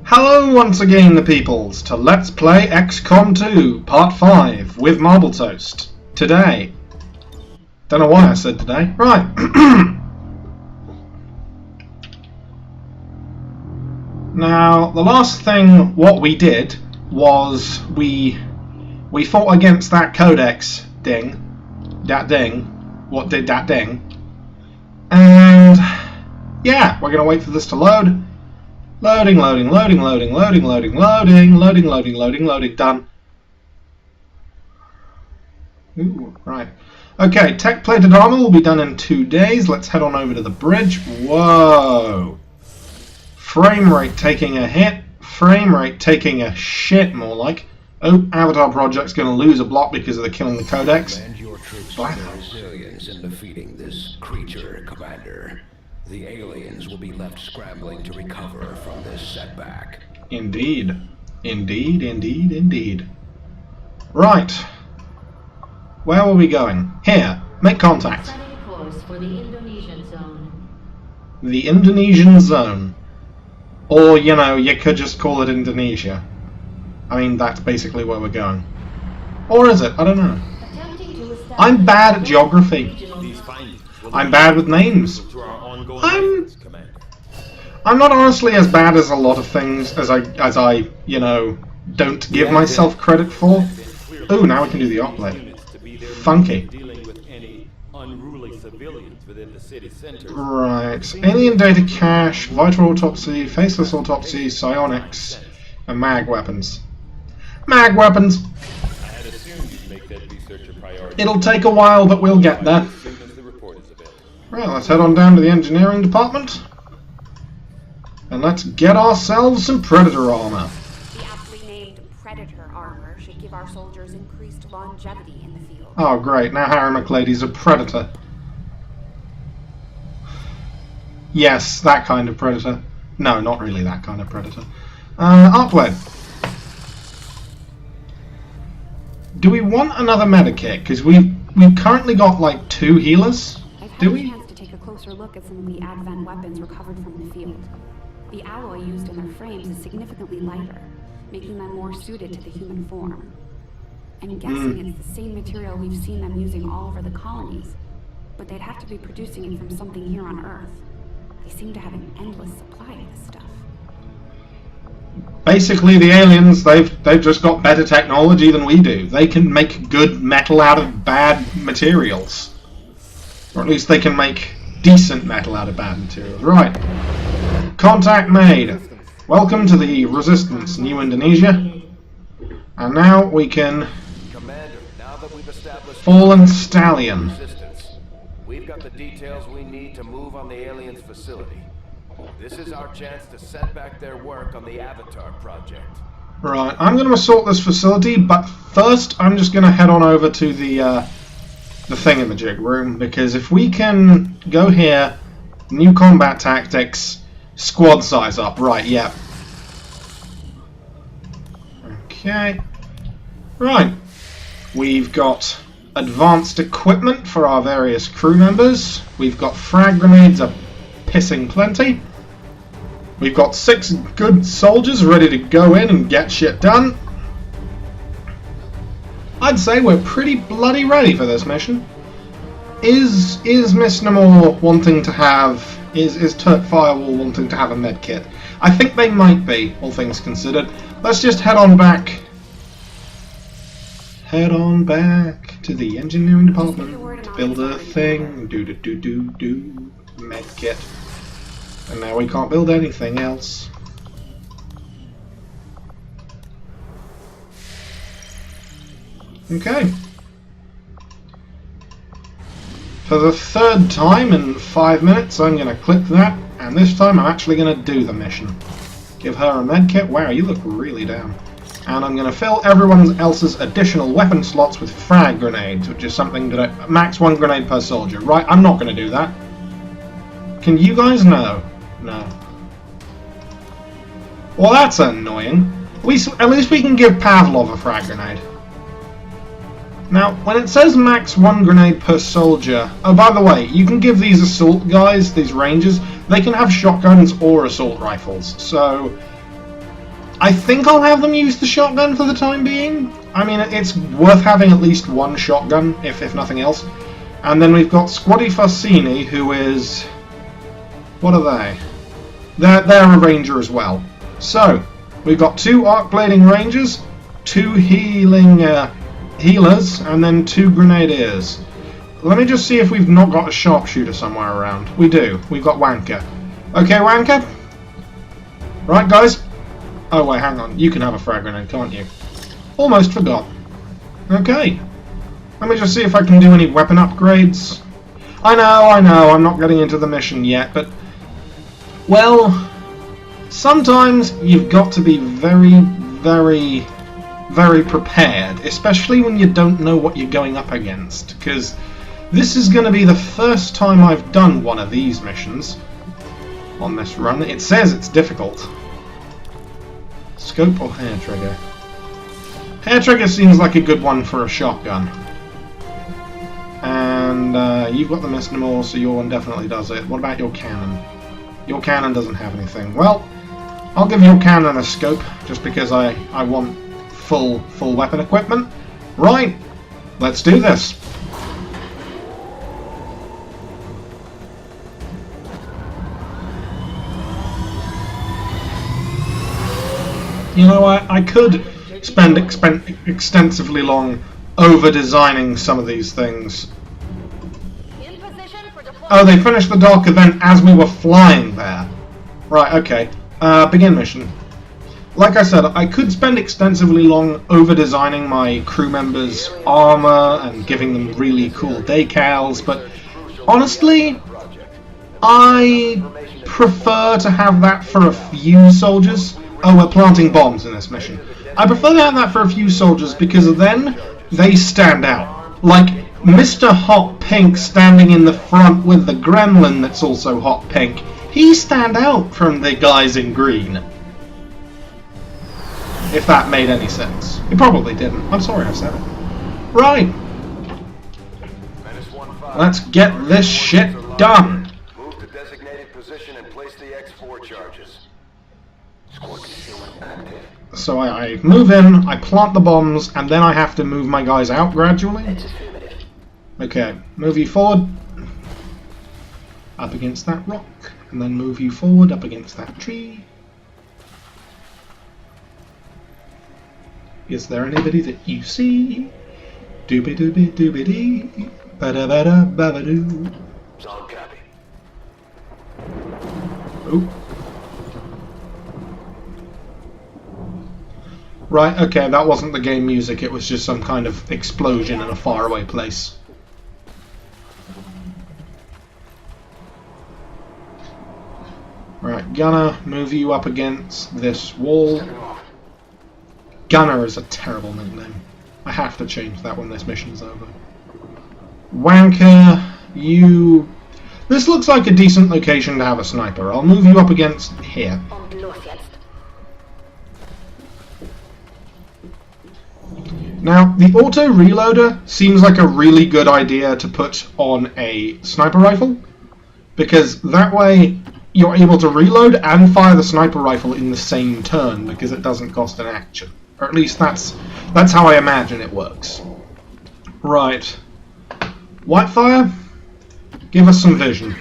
Hello once again, the peoples, to Let's Play XCOM 2, Part 5, with Marble Toast. Today. Don't know why I said today. Right. Now, the last thing what we did was we fought against that codex ding. That ding. What did that ding? And yeah, we're gonna wait for this to load. Loading, loading, loading, loading, loading, loading, loading, loading, loading, loading, loading, done. Ooh, right. Okay, tech plated armor will be done in 2 days. Let's head on over to the bridge. Whoa. Frame rate taking a hit. Frame rate taking a shit, more like. Oh, Avatar Project's going to lose a block because of the killing the codex. And your troops are resilience in defeating this creature, Commander. The aliens will be left scrambling to recover from this setback. Indeed. Indeed, indeed, indeed. Right. Where are we going? Here. Make contact. Setting course for the Indonesian zone. The Indonesian zone. Or, you know, you could just call it Indonesia. I mean, that's basically where we're going. Or is it? I don't know. I'm bad at geography. I'm bad with names. I'm not honestly as bad as a lot of things as I you know, don't give myself credit for. Ooh, now we can do the oplet. Funky. Right. Alien data cache, vital autopsy, faceless autopsy, psionics, and mag weapons. Mag weapons! It'll take a while, but we'll get there. Right, let's head on down to the engineering department. And let's get ourselves some Predator armor. The aptly named Predator armor should give our soldiers increased longevity in the field. Oh great, now Harry McLady's a Predator. Yes, that kind of Predator. No, not really that kind of Predator. Upload. Do we want another medikit? Because we've currently got like 2 healers. Do we? I've had a chance to take a closer look at some of the Advent weapons recovered from the field. The alloy used in their frames is significantly lighter, making them more suited to the human form. I'm guessing it's the same material we've seen them using all over the colonies, but they'd have to be producing it from something here on Earth. They seem to have an endless supply of this stuff. Basically, the aliens, they've just got better technology than we do. They can make good metal out of bad materials. Or at least they can make decent metal out of bad materials. Right. Contact made. Welcome to the Resistance, New Indonesia. And now we can... Commander, now that we've established Fallen Stallion. resistance, we've got the details we need to move on the aliens' facility. This is our chance to set back their work on the Avatar Project. Right, I'm going to assault this facility, but first I'm just going to head on over to the thingamajig room, because if we can go here, new combat tactics, squad size up, right, yeah. Okay. Right. We've got advanced equipment for our various crew members. We've got frag grenades a pissing plenty. We've got 6 good soldiers ready to go in and get shit done. I'd say we're pretty bloody ready for this mission. Is Miss Namor wanting to have... Is Turk Firewall wanting to have a med kit? I think they might be, all things considered. Let's just head on back. Head on back to the engineering department to build a thing. Do med kit. And now we can't build anything else. Okay. For the 3rd time in 5 minutes, I'm going to click that, and this time I'm actually going to do the mission. Give her a medkit. Wow, you look really down. And I'm going to fill everyone else's additional weapon slots with frag grenades, which is something that max 1 grenade per soldier. Right, I'm not going to do that. Can you guys? No. No. Well, that's annoying. At least we can give Pavlov a frag grenade. Now, when it says max 1 grenade per soldier, oh, by the way, you can give these assault guys, these rangers, they can have shotguns or assault rifles, so I think I'll have them use the shotgun for the time being. I mean, it's worth having at least one shotgun, if nothing else. And then we've got Squaddy Fassini, who is... what are they? They're a ranger as well. So, we've got 2 arc-blading rangers, 2 healing healers, and then 2 grenadiers. Let me just see if we've not got a sharpshooter somewhere around. We do. We've got Wanker. Okay, Wanker? Right, guys? Oh, wait, hang on. You can have a frag grenade, can't you? Almost forgot. Okay. Let me just see if I can do any weapon upgrades. I know, I'm not getting into the mission yet, but... well, sometimes you've got to be very, very, very prepared, especially when you don't know what you're going up against, because this is going to be the first time I've done one of these missions on this run. It says it's difficult. Scope or hair trigger? Hair trigger seems like a good one for a shotgun. And you've got the Misnomer, so your one definitely does it. What about your cannon? Your cannon doesn't have anything. Well, I'll give your cannon a scope, just because I want full weapon equipment. Right, let's do this. You know, I could spend extensively long over-designing some of these things. Oh, they finished the dark event as we were flying there. Right, okay. Begin mission. Like I said, I could spend extensively long over-designing my crew members' armour and giving them really cool decals, but honestly, I prefer to have that for a few soldiers. Oh, we're planting bombs in this mission. I prefer to have that for a few soldiers because then they stand out. Like Mr. Hot Pink standing in the front with the gremlin that's also hot pink. He stand out from the guys in green. If that made any sense. It probably didn't. I'm sorry I said it. Right. Let's get this shit done. Move to designated position and place the X4 charges. So I move in, I plant the bombs, and then I have to move my guys out gradually? Okay, move you forward, up against that rock, and then move you forward up against that tree. Is there anybody that you see? Doobie doobie doobie dee, bada bada babadoo. Solid copy. Oh. Right, okay, that wasn't the game music, it was just some kind of explosion in a faraway place. Right, Gunner, move you up against this wall. Gunner is a terrible nickname. I have to change that when this mission's over. Wanker, you... This looks like a decent location to have a sniper. I'll move you up against here. Now, the auto-reloader seems like a really good idea to put on a sniper rifle, because that way you're able to reload and fire the sniper rifle in the same turn, because it doesn't cost an action. Or at least that's how I imagine it works. Right. Whitefire, give us some vision.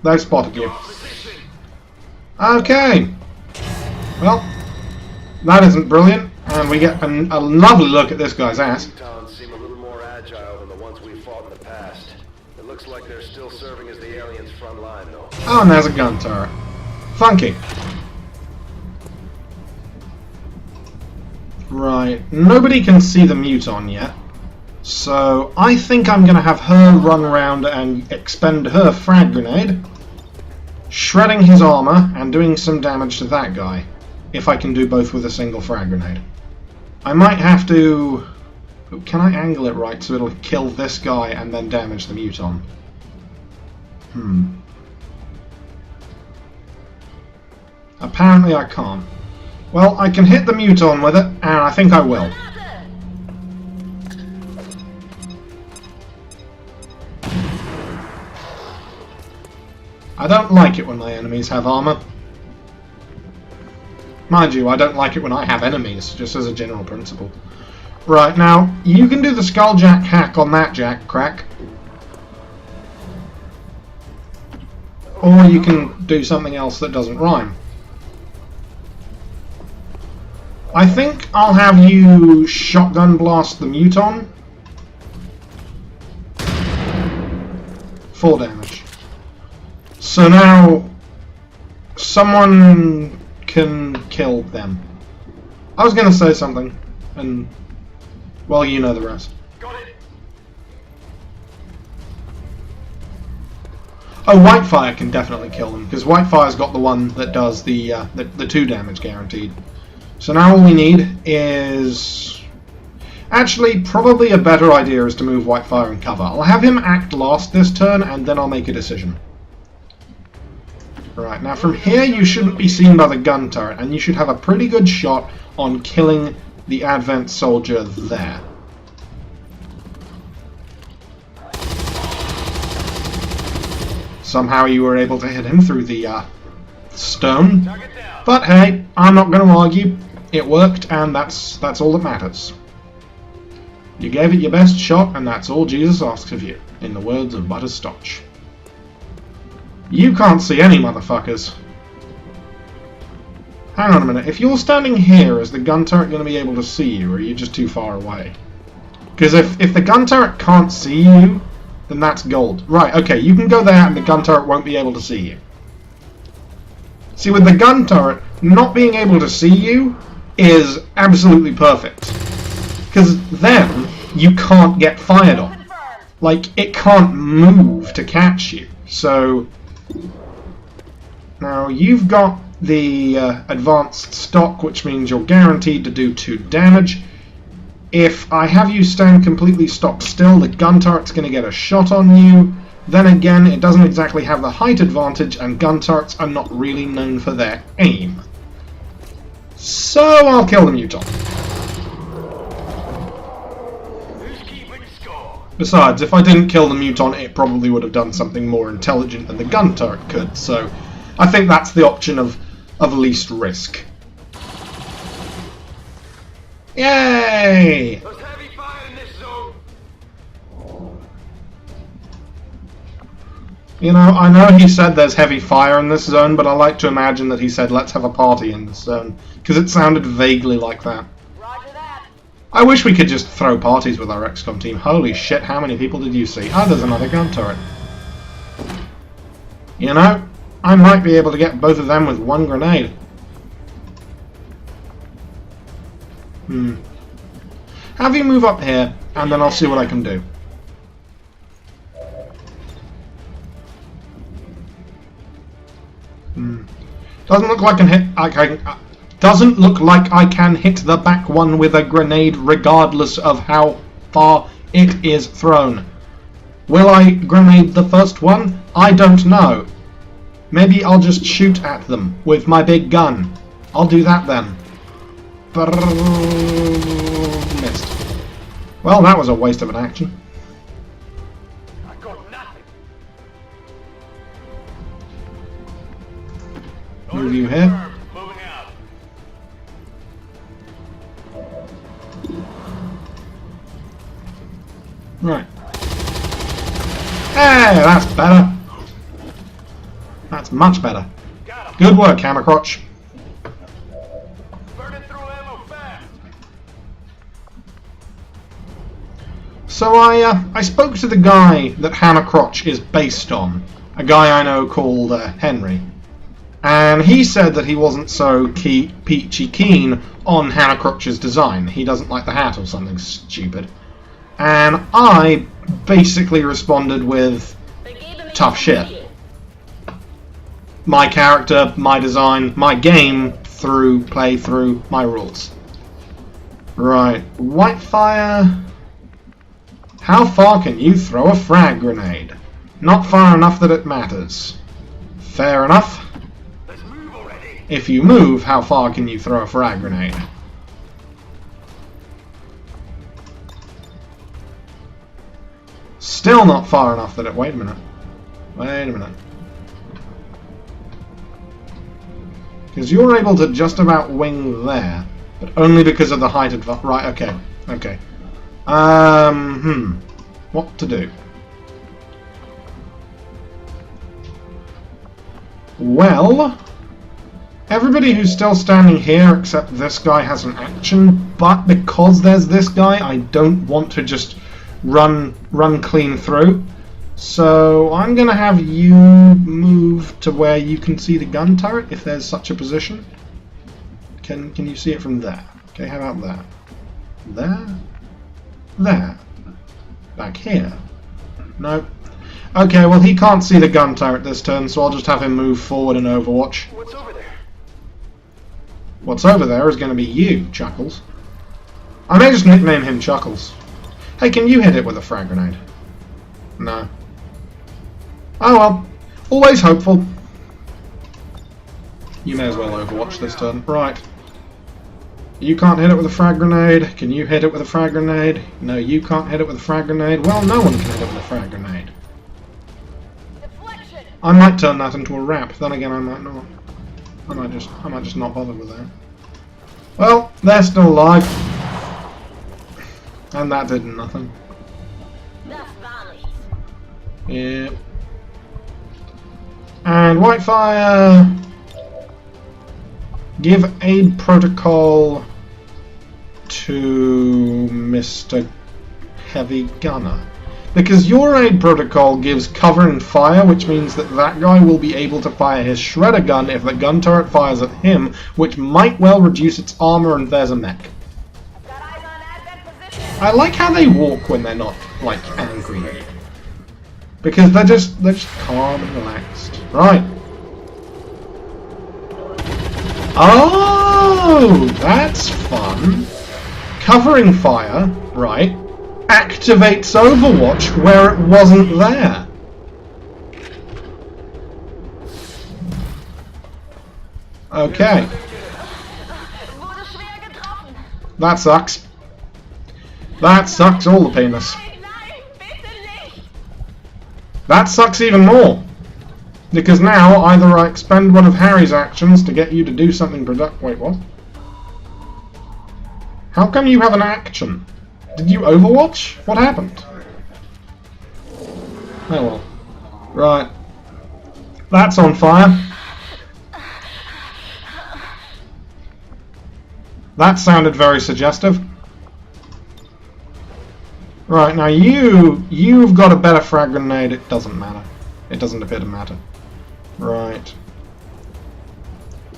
They spotted you. Okay. Well, that isn't brilliant, and we get a lovely look at this guy's ass. Towns seem a little more agile than the ones we fought in the past. It looks like they're still serving as the aliens' front line, though. Oh, and there's a gun turret. Funky. Right, nobody can see the Muton yet, so I think I'm going to have her run around and expend her frag grenade, shredding his armor and doing some damage to that guy, if I can do both with a single frag grenade. I might have to... Can I angle it right so it'll kill this guy and then damage the Muton? Apparently I can't. Well, I can hit the Muton with it, and I think I will. I don't like it when my enemies have armor. Mind you, I don't like it when I have enemies, just as a general principle. Right, now, you can do the Skulljack hack on that Jack Crack. Or you can do something else that doesn't rhyme. I think I'll have you shotgun blast the Muton. 4 damage. So now, someone can kill them. I was going to say something, and, well, you know the rest. Got it. Oh, Whitefire can definitely kill them, because Whitefire's got the one that does the 2 damage guaranteed. So now all we need is... Actually, probably a better idea is to move Whitefire in cover. I'll have him act last this turn, and then I'll make a decision. Right, now from here you shouldn't be seen by the gun turret, and you should have a pretty good shot on killing the Advent soldier there. Somehow you were able to hit him through the stone, but hey, I'm not going to argue. It worked, and that's all that matters. You gave it your best shot, and that's all Jesus asks of you, in the words of Butterscotch. You can't see any motherfuckers. Hang on a minute, if you're standing here, is the gun turret going to be able to see you, or are you just too far away? Because if the gun turret can't see you, then that's gold. Right, okay, you can go there and the gun turret won't be able to see you. See, with the gun turret, not being able to see you is absolutely perfect. Because then, you can't get fired on. Like, it can't move to catch you. So, now you've got the advanced stock, which means you're guaranteed to do 2 damage. If I have you stand completely stock still, the gun turret's going to get a shot on you. Then again, it doesn't exactly have the height advantage, and gun turrets are not really known for their aim. So I'll kill the Muton. Besides, if I didn't kill the Muton, it probably would have done something more intelligent than the gun turret could, so I think that's the option of least risk. Yay! There's heavy fire in this zone. You know, I know he said there's heavy fire in this zone, but I like to imagine that he said let's have a party in this zone, because it sounded vaguely like that. Roger that. I wish we could just throw parties with our XCOM team. Holy shit, how many people did you see? Oh, there's another gun turret. You know, I might be able to get both of them with 1 grenade. Have you move up here, and then I'll see what I can do. Doesn't look like doesn't look like I can hit the back one with a grenade regardless of how far it is thrown. Will I grenade the first one? I don't know. Maybe I'll just shoot at them with my big gun. I'll do that then. Missed. Well, that was a waste of an action. I got nothing. Move you here. Moving out. Right. Hey, that's better. That's much better. Good work, Hammercrotch. Burning through ammo fast. So I spoke to the guy that Hammercrotch is based on, a guy I know called Henry, and he said that he wasn't so peachy keen on Hammercrotch's design. He doesn't like the hat or something stupid. And I basically responded with tough shit. My character, my design, my game, play through my rules. Right, Whitefire. How far can you throw a frag grenade? Not far enough that it matters. Fair enough. Let's move already. If you move, how far can you throw a frag grenade? Still not far enough that it... Wait a minute. Wait a minute. Because you're able to just about wing there, but only because of the height advantage. Right, okay. Okay. What to do? Well, everybody who's still standing here except this guy has an action, but because there's this guy, I don't want to just run clean through. So I'm going to have you move to where you can see the gun turret, if there's such a position. Can you see it from there? Okay, how about that? There? There? Back here? No. Okay, well he can't see the gun turret this turn, so I'll just have him move forward in Overwatch. What's over there? What's over there is going to be you, Chuckles. I may just nickname him Chuckles. Hey, can you hit it with a frag grenade? No. Oh well. Always hopeful. You may as well Overwatch this turn. Right. You can't hit it with a frag grenade. Can you hit it with a frag grenade? No, you can't hit it with a frag grenade. Well, no one can hit it with a frag grenade. I might turn that into a wrap. Then again, I might not. I might just not bother with that. Well, they're still alive. And that did nothing. Yeah. And Whitefire, give aid protocol to Mr. Heavy Gunner. Because your aid protocol gives cover and fire, which means that that guy will be able to fire his shredder gun if the gun turret fires at him, which might well reduce its armor, and there's a mech. I like how they walk when they're not, like, angry. Because they're just calm and relaxed. Right. Oh, that's fun. Covering fire, right, activates Overwatch where it wasn't there. Okay. That sucks. That sucks all the penis. That sucks even more. Because now, either I expend one of Harry's actions to get you to do something productive. Wait, what? How come you have an action? Did you Overwatch? What happened? Oh well. Right. That's on fire. That sounded very suggestive. Right, now you've got a better frag grenade. It doesn't matter. It doesn't appear to matter. Right.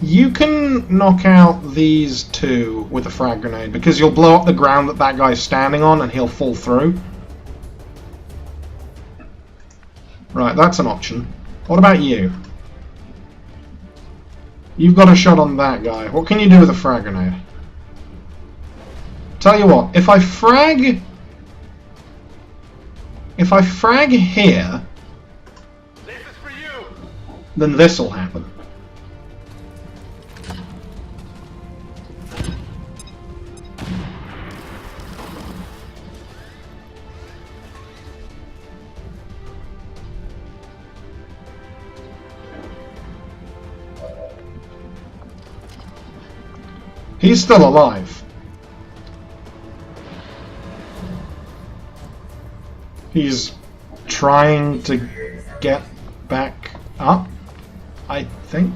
You can knock out these two with a frag grenade, because you'll blow up the ground that that guy's standing on and he'll fall through. Right, that's an option. What about you? You've got a shot on that guy. What can you do with a frag grenade? Tell you what, if I frag here, This is for you. then this'll happen. He's still alive. He's trying to get back up, I think.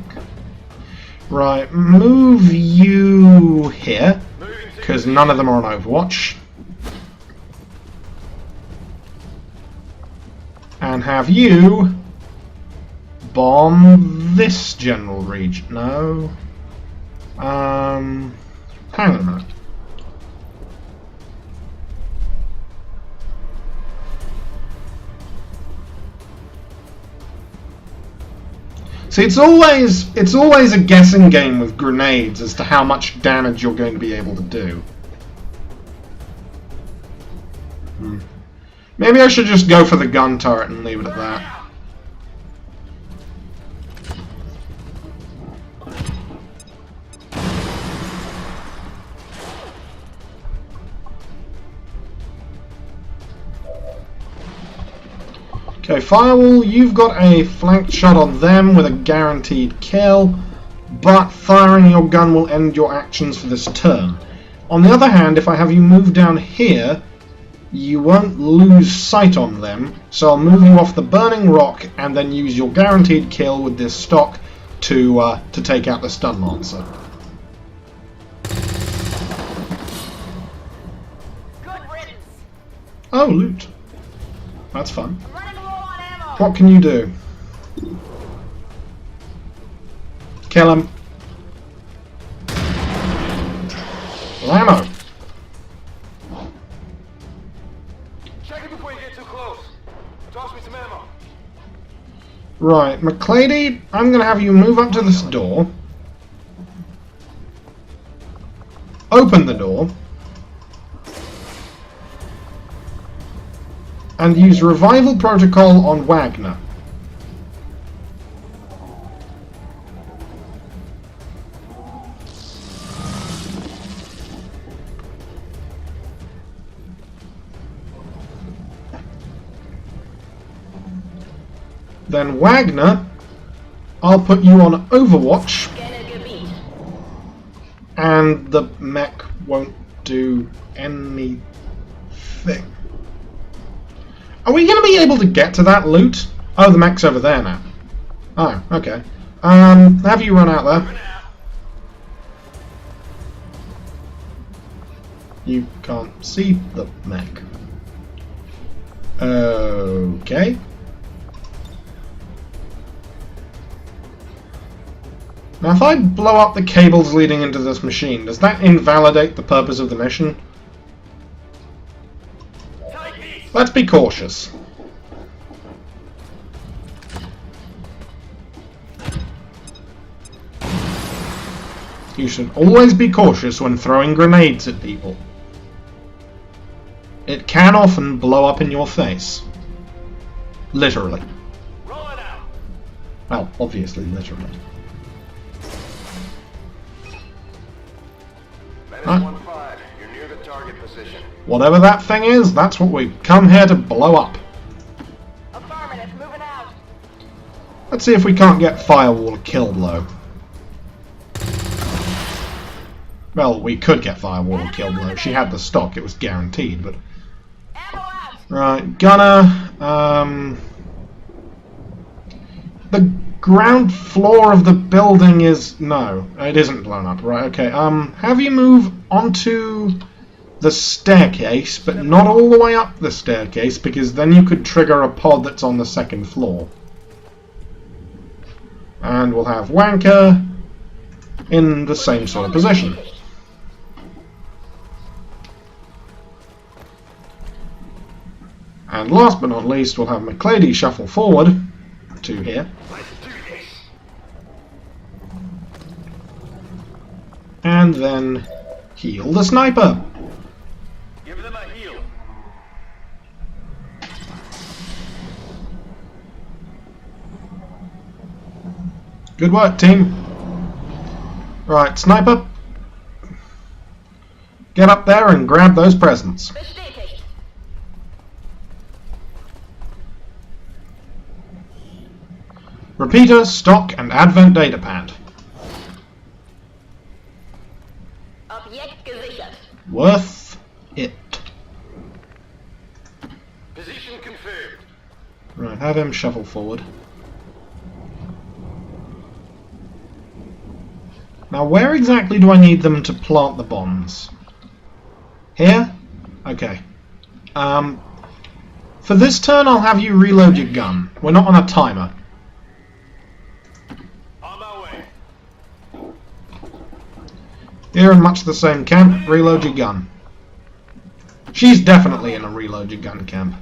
Right, move you here, because none of them are on Overwatch. And have you bomb this general region. No. Hang on a minute. See, it's always a guessing game with grenades as to how much damage you're going to be able to do. Maybe I should just go for the gun turret and leave it at that. Okay, Firewall, you've got a flanked shot on them with a guaranteed kill. but firing your gun will end your actions for this turn. On the other hand, if I have you move down here, you won't lose sight on them, so I'll move you off the burning rock and then use your guaranteed kill with this stock to take out the stun lancer. Good riddance. Oh, loot. That's fun. I'm running low on ammo. What can you do? Kill him. Ammo. Check it before you get too close. Toss me some ammo. Right, McClady, I'm going to have you move up to this door. Open the door. And use revival protocol on Wagner. Then Wagner, I'll put you on Overwatch, and the mech won't do anything. Are we going to be able to get to that loot? Oh, the mech's over there now. Oh, okay. Have you run out there? You can't see the mech. Okay. Now if I blow up the cables leading into this machine, does that invalidate the purpose of the mission? Let's be cautious. You should always be cautious when throwing grenades at people. It can often blow up in your face. Literally. Well, obviously literally. Menace 1-5, you're near the target position. Whatever that thing is, that's what we've come here to blow up. Affirmative, moving out. Let's see if we can't get Firewall killed, though. Well, we could get Firewall killed, though. She had the stock, it was guaranteed, but... Ammo out. Right, Gunner, the ground floor of the building is... No, it isn't blown up, right, okay. Have you move onto the staircase, but not all the way up the staircase, because then you could trigger a pod that's on the second floor. And we'll have Wanker in the same sort of position. And last but not least, we'll have McClady shuffle forward to here. And then heal the sniper. Give them a heal. Good work, team. Right, sniper. Get up there and grab those presents. Repeater, stock, and advent datapad. Objekt gesichert. Worth it. Position confirmed. Right, have him shuffle forward. Now, where exactly do I need them to plant the bombs? Here? Okay. For this turn, I'll have you reload your gun. We're not on a timer. On my way. Here in much the same camp, reload your gun. She's definitely in a reload your gun camp.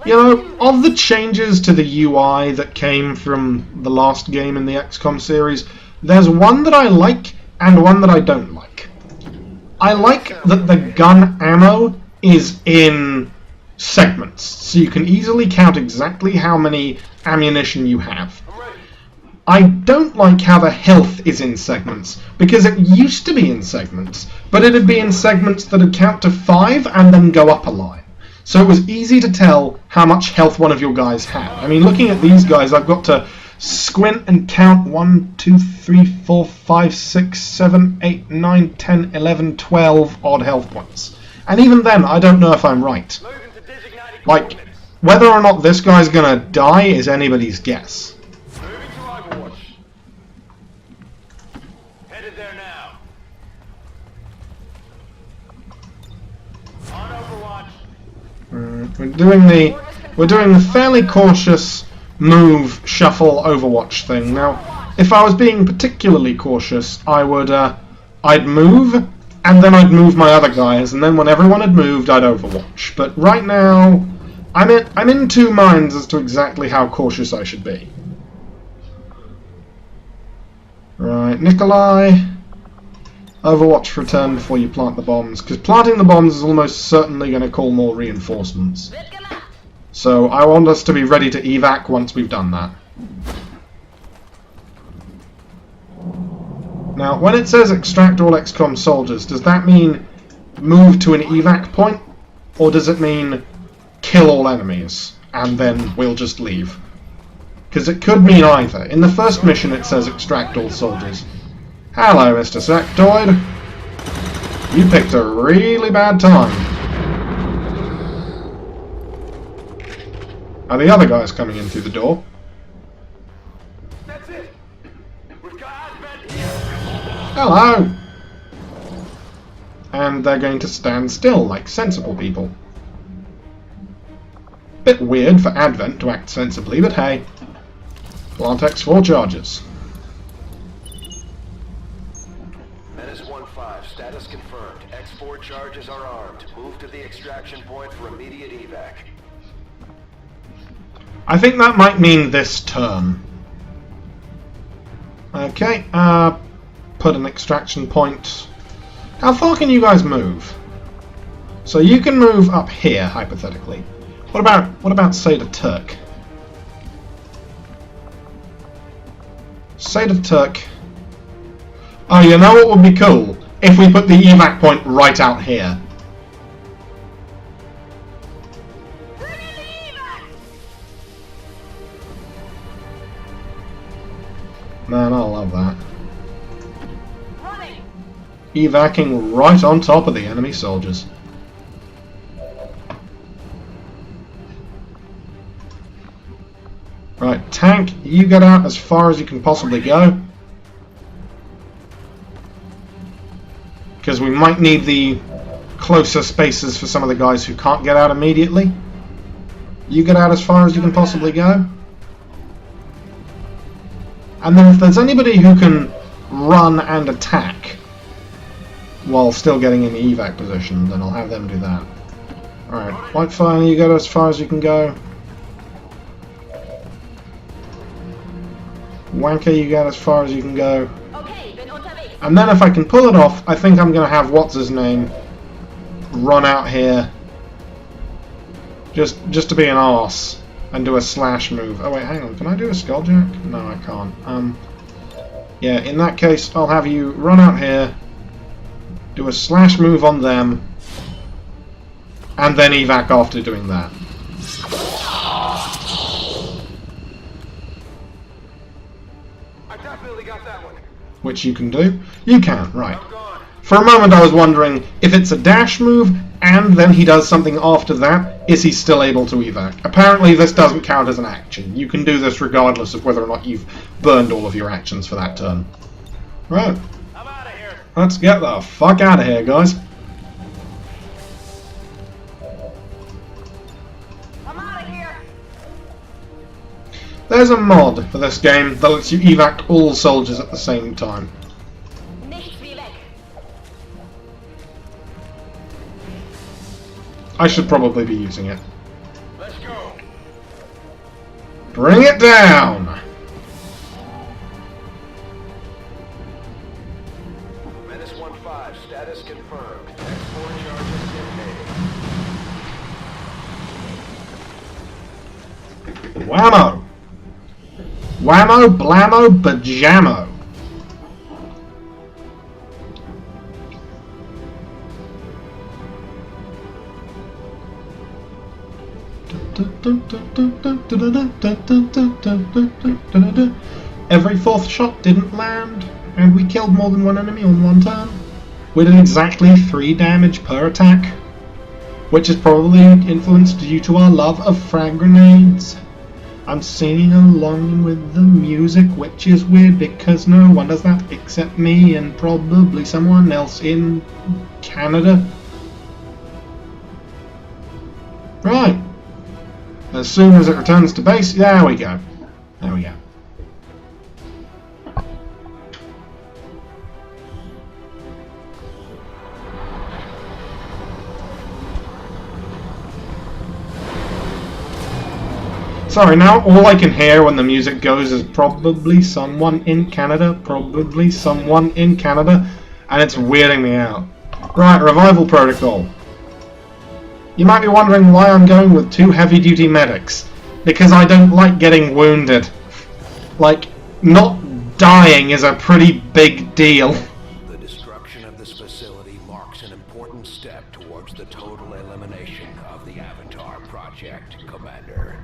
You know, of the changes to the UI that came from the last game in the XCOM series, there's one that I like and one that I don't like. I like that the gun ammo is in segments, so you can easily count exactly how many ammunition you have. I don't like how the health is in segments, because it used to be in segments, but it'd be in segments that'd count to 5 and then go up a line. So it was easy to tell how much health one of your guys had. I mean, looking at these guys, I've got to squint and count 1, 2, 3, 4, 5, 6, 7, 8, 9, 10, 11, 12 odd health points. And even then, I don't know if I'm right. Like, whether or not this guy's gonna die is anybody's guess. Moving to Overwatch. Headed there now. On Overwatch. We're doing the fairly cautious move, shuffle, Overwatch thing. Now, if I was being particularly cautious, I'd move, and then I'd move my other guys, and then when everyone had moved, I'd Overwatch. But right now, I'm in two minds as to exactly how cautious I should be. Right, Nikolai, Overwatch return before you plant the bombs, because planting the bombs is almost certainly going to call more reinforcements. So I want us to be ready to evac once we've done that. Now, when it says extract all XCOM soldiers, does that mean move to an evac point? Or does it mean kill all enemies and then we'll just leave? Because it could mean either. In the first mission it says extract all soldiers. Hello, Mr. Sectoid. You picked a really bad time. Are the other guys coming in through the door? That's it. We've got Advent here. Hello! And they're going to stand still like sensible people. Bit weird for Advent to act sensibly, but hey. Plant X4 charges. Menace 1-5, status confirmed. X4 charges are armed. Move to the extraction point for immediate evac. I think that might mean this turn. Okay, put an extraction point. How far can you guys move? So you can move up here, hypothetically. What about Seder Turk? Seder Turk. Oh, you know what would be cool? If we put the evac point right out here. Man, I love that. Running. Evacing right on top of the enemy soldiers. Right, tank, you get out as far as you can possibly go. Because we might need the closer spaces for some of the guys who can't get out immediately. You get out as far as you can possibly go. And then if there's anybody who can run and attack while still getting in the evac position, then I'll have them do that. Alright, Whitefire, you go as far as you can go. Wanker, you get as far as you can go. And then if I can pull it off, I think I'm going to have what's-his-name run out here just to be an arse. And do a slash move. Oh wait, hang on. Can I do a skulljack? No, I can't. Yeah, in that case, I'll have you run out here, do a slash move on them, and then evac after doing that. I definitely got that one. Which you can do. You can, right. For a moment I was wondering, if it's a dash move, and then he does something after that, is he still able to evac? Apparently this doesn't count as an action. You can do this regardless of whether or not you've burned all of your actions for that turn. Right. I'm out of here. Let's get the fuck out of here, guys. I'm out of here. There's a mod for this game that lets you evac all soldiers at the same time. I should probably be using it. Let's go. Bring it down! Menace 1-5, status confirmed. X4 charges detonated. Whammo! Whammo, blammo, bajammo. Every fourth shot didn't land, and we killed more than one enemy on one turn. We did exactly 3 damage per attack, which is probably influenced due to our love of frag grenades. I'm singing along with the music, which is weird because no one does that except me and probably someone else in Canada. Right. As soon as it returns to base, there we go. There we go. Sorry, now all I can hear when the music goes is probably someone in Canada, probably someone in Canada, and it's weirding me out. Right, revival protocol. You might be wondering why I'm going with 2 heavy-duty medics. Because I don't like getting wounded. Like, not dying is a pretty big deal. The destruction of this facility marks an important step towards the total elimination of the Avatar Project, Commander.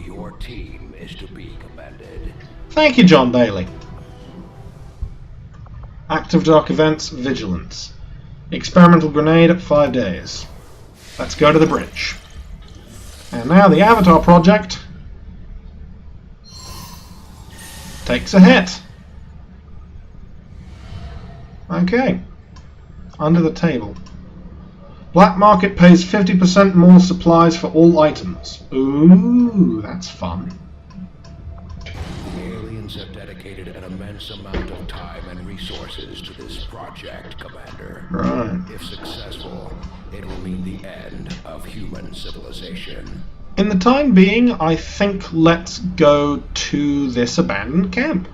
Your team is to be commended. Thank you, John Daly. Active dark events, vigilance. Experimental grenade at 5 days. Let's go to the bridge. And now the Avatar Project takes a hit. Okay. Under the table. Black market pays 50% more supplies for all items. Ooh, that's fun. The aliens have dedicated an immense amount of time and resources to this project, Commander. Right. If successful, it will mean the end of human civilization. In the time being, I think let's go to this abandoned camp.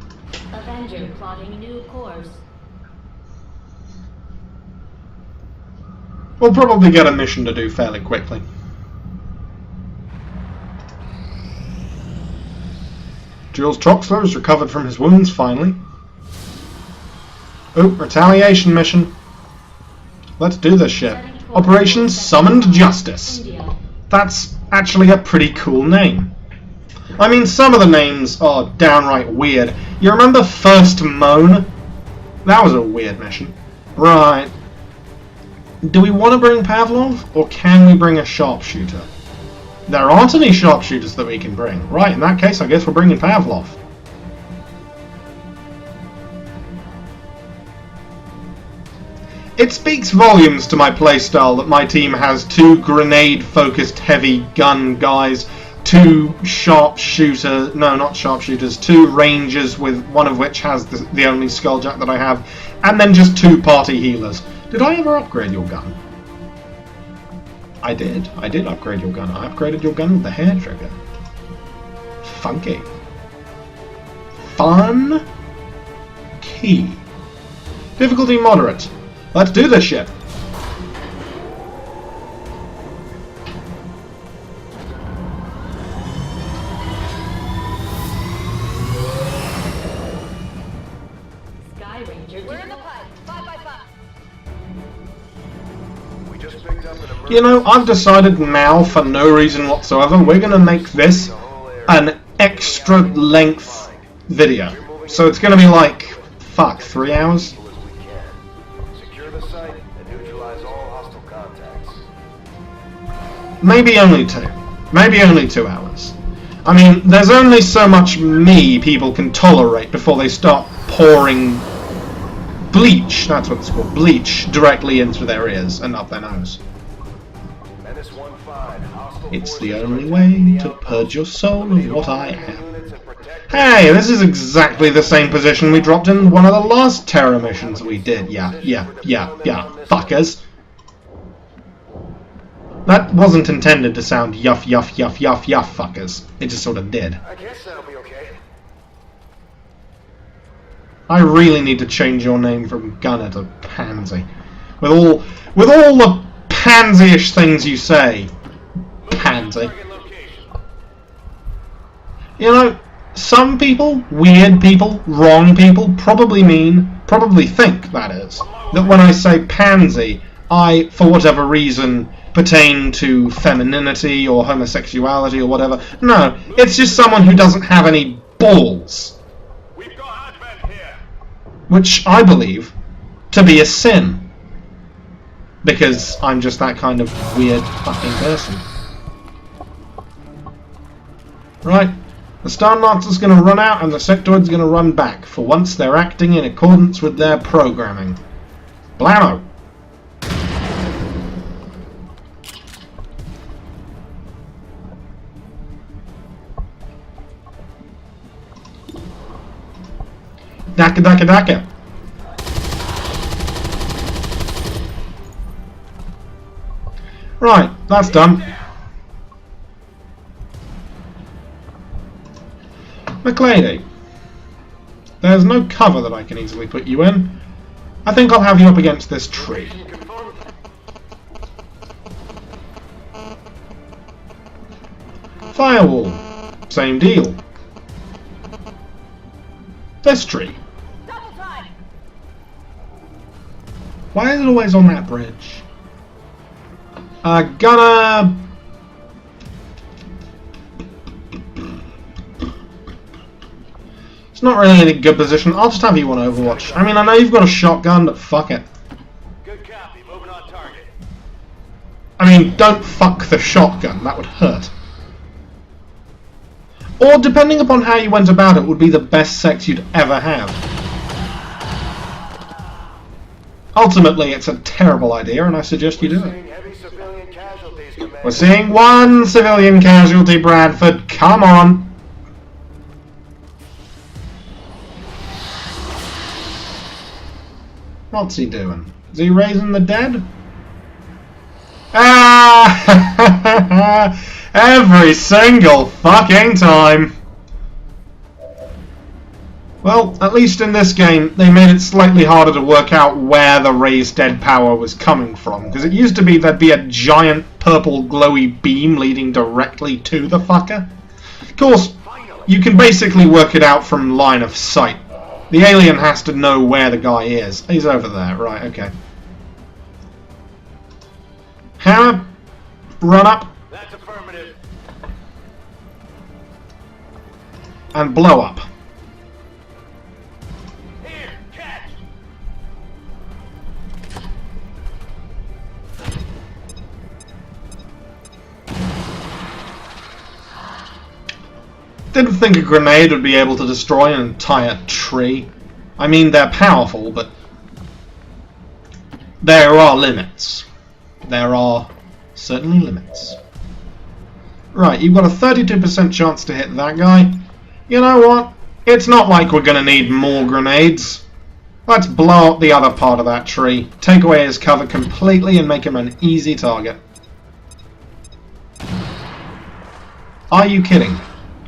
Avenger plotting new course. We'll probably get a mission to do fairly quickly. Jules Troxler has recovered from his wounds finally. Oh, retaliation mission. Let's do this shit. Operation Summoned Justice. India. That's actually a pretty cool name. I mean, some of the names are downright weird. You remember First Moan? That was a weird mission. Right. Do we want to bring Pavlov, or can we bring a sharpshooter? There aren't any sharpshooters that we can bring. Right, in that case, I guess we're bringing Pavlov. It speaks volumes to my playstyle that my team has 2 grenade-focused heavy gun guys, 2 sharpshooter, no, not sharpshooters, 2 rangers, with one of which has the only skulljack that I have, and then just 2 party healers. Did I ever upgrade your gun? I did upgrade your gun. I upgraded your gun with the hair trigger. Funky. Fun. Key. Difficulty moderate. Let's do this shit. Sky Ranger. We're in the pipe. 5 by 5. We just picked up an emergency. You know, I've decided now, for no reason whatsoever, we're going to make this an extra length video. So it's going to be like, fuck, 3 hours? As we can. Secure the site and neutralize all hostile contacts. Maybe only 2. Maybe only 2 hours. I mean, there's only so much me people can tolerate before they start pouring bleach, that's what it's called, bleach, directly into their ears and up their nose. Menace 1-5, hostile It's the forces only are way attacking the to outpost. purge your soul of what I Eliminate am. units and protect Hey, this is exactly the same position we dropped in one of the last terror missions we did. Yeah, fuckers. That wasn't intended to sound yuff, fuckers. It just sort of did. I guess that'll be okay. I really need to change your name from Gunner to Pansy. With all the pansy-ish things you say. Pansy. Target location. You know, some people, weird people, wrong people, probably think, that is, that when I say pansy, I, for whatever reason, pertain to femininity or homosexuality or whatever. No, it's just someone who doesn't have any balls. We've got Advent here. Which I believe to be a sin. Because I'm just that kind of weird fucking person. Right, the Star Lancer's going to run out and the Sectoid's going to run back. For once they're acting in accordance with their programming. Blammo! Daka daka daka! Right, that's done. McLady, there's no cover that I can easily put you in. I think I'll have you up against this tree. Firewall, same deal. This tree. Double time. Why is it always on that bridge? Gonna... It's not really in a good position. I'll just have you on Overwatch. I mean, I know you've got a shotgun, but fuck it. Good copy. Moving on target. I mean, don't fuck the shotgun. That would hurt. Or, depending upon how you went about it, would be the best sex you'd ever have. Ultimately, it's a terrible idea, and I suggest you do it. Heavy civilian casualties, Commander. We're seeing one civilian casualty, Bradford. Come on. What's he doing? Is he raising the dead? Ah! Every single fucking time! Well, at least in this game, they made it slightly harder to work out where the raised dead power was coming from, because it used to be there'd be a giant purple glowy beam leading directly to the fucker. Of course, you can basically work it out from line of sight. The alien has to know where the guy is. He's over there, right, okay. Hammer, run up, That's affirmative. and blow up. Here, catch. Didn't think a grenade would be able to destroy an entire tree. I mean, they're powerful, but there are limits. There are certainly limits. Right, you've got a 32% chance to hit that guy. You know what? It's not like we're going to need more grenades. Let's blow up the other part of that tree, take away his cover completely, and make him an easy target. Are you kidding?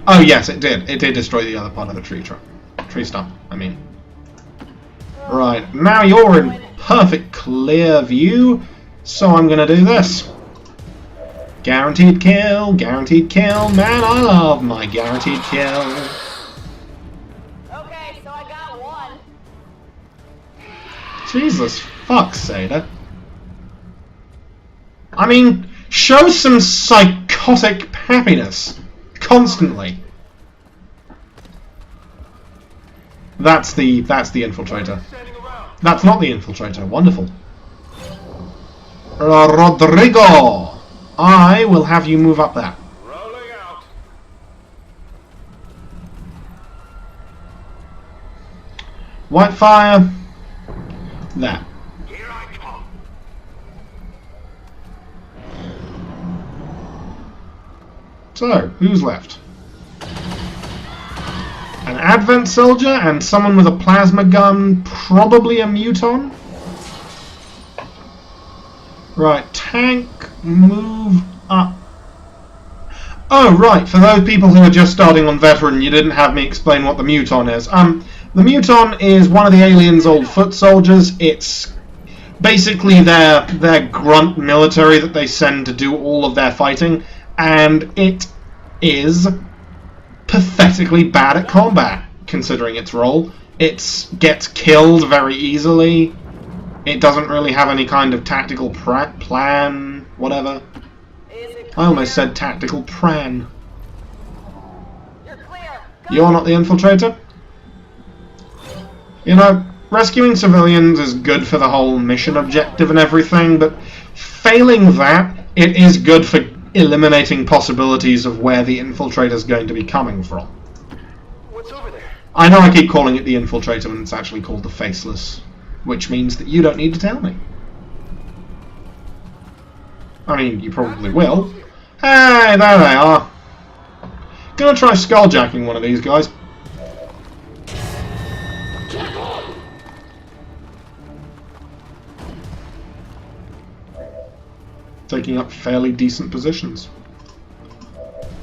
Oh yes, it did. It did destroy the other part of the tree stump, I mean. Right, now you're in perfect clear view, so I'm gonna do this. Guaranteed kill, man, I love my guaranteed kill. Okay, so I got one. Jesus fuck, Seda. I mean, show some psychotic happiness. Constantly. That's the infiltrator. That's not the infiltrator. Wonderful. Rodrigo, I will have you move up there. Rolling out. Whitefire. There. Here I come. So, who's left? An Advent soldier and someone with a plasma gun, probably a muton. Right, tank, move up. Oh, right, for those people who are just starting on Veteran, you didn't have me explain what the muton is. The muton is one of the aliens' old foot soldiers. It's basically their grunt military that they send to do all of their fighting. And it is pathetically bad at combat, considering its role. It gets killed very easily. It doesn't really have any kind of tactical plan. whatever. Is it I almost clear? said tactical pran. You're clear. You're not the infiltrator? You know, rescuing civilians is good for the whole mission objective and everything, but failing that, it is good for eliminating possibilities of where the infiltrator's going to be coming from. What's over there? I know I keep calling it the infiltrator when it's actually called the Faceless, which means that you don't need to tell me. I mean, you probably will. Hey, there they are. Gonna try skulljacking one of these guys. Taking up fairly decent positions.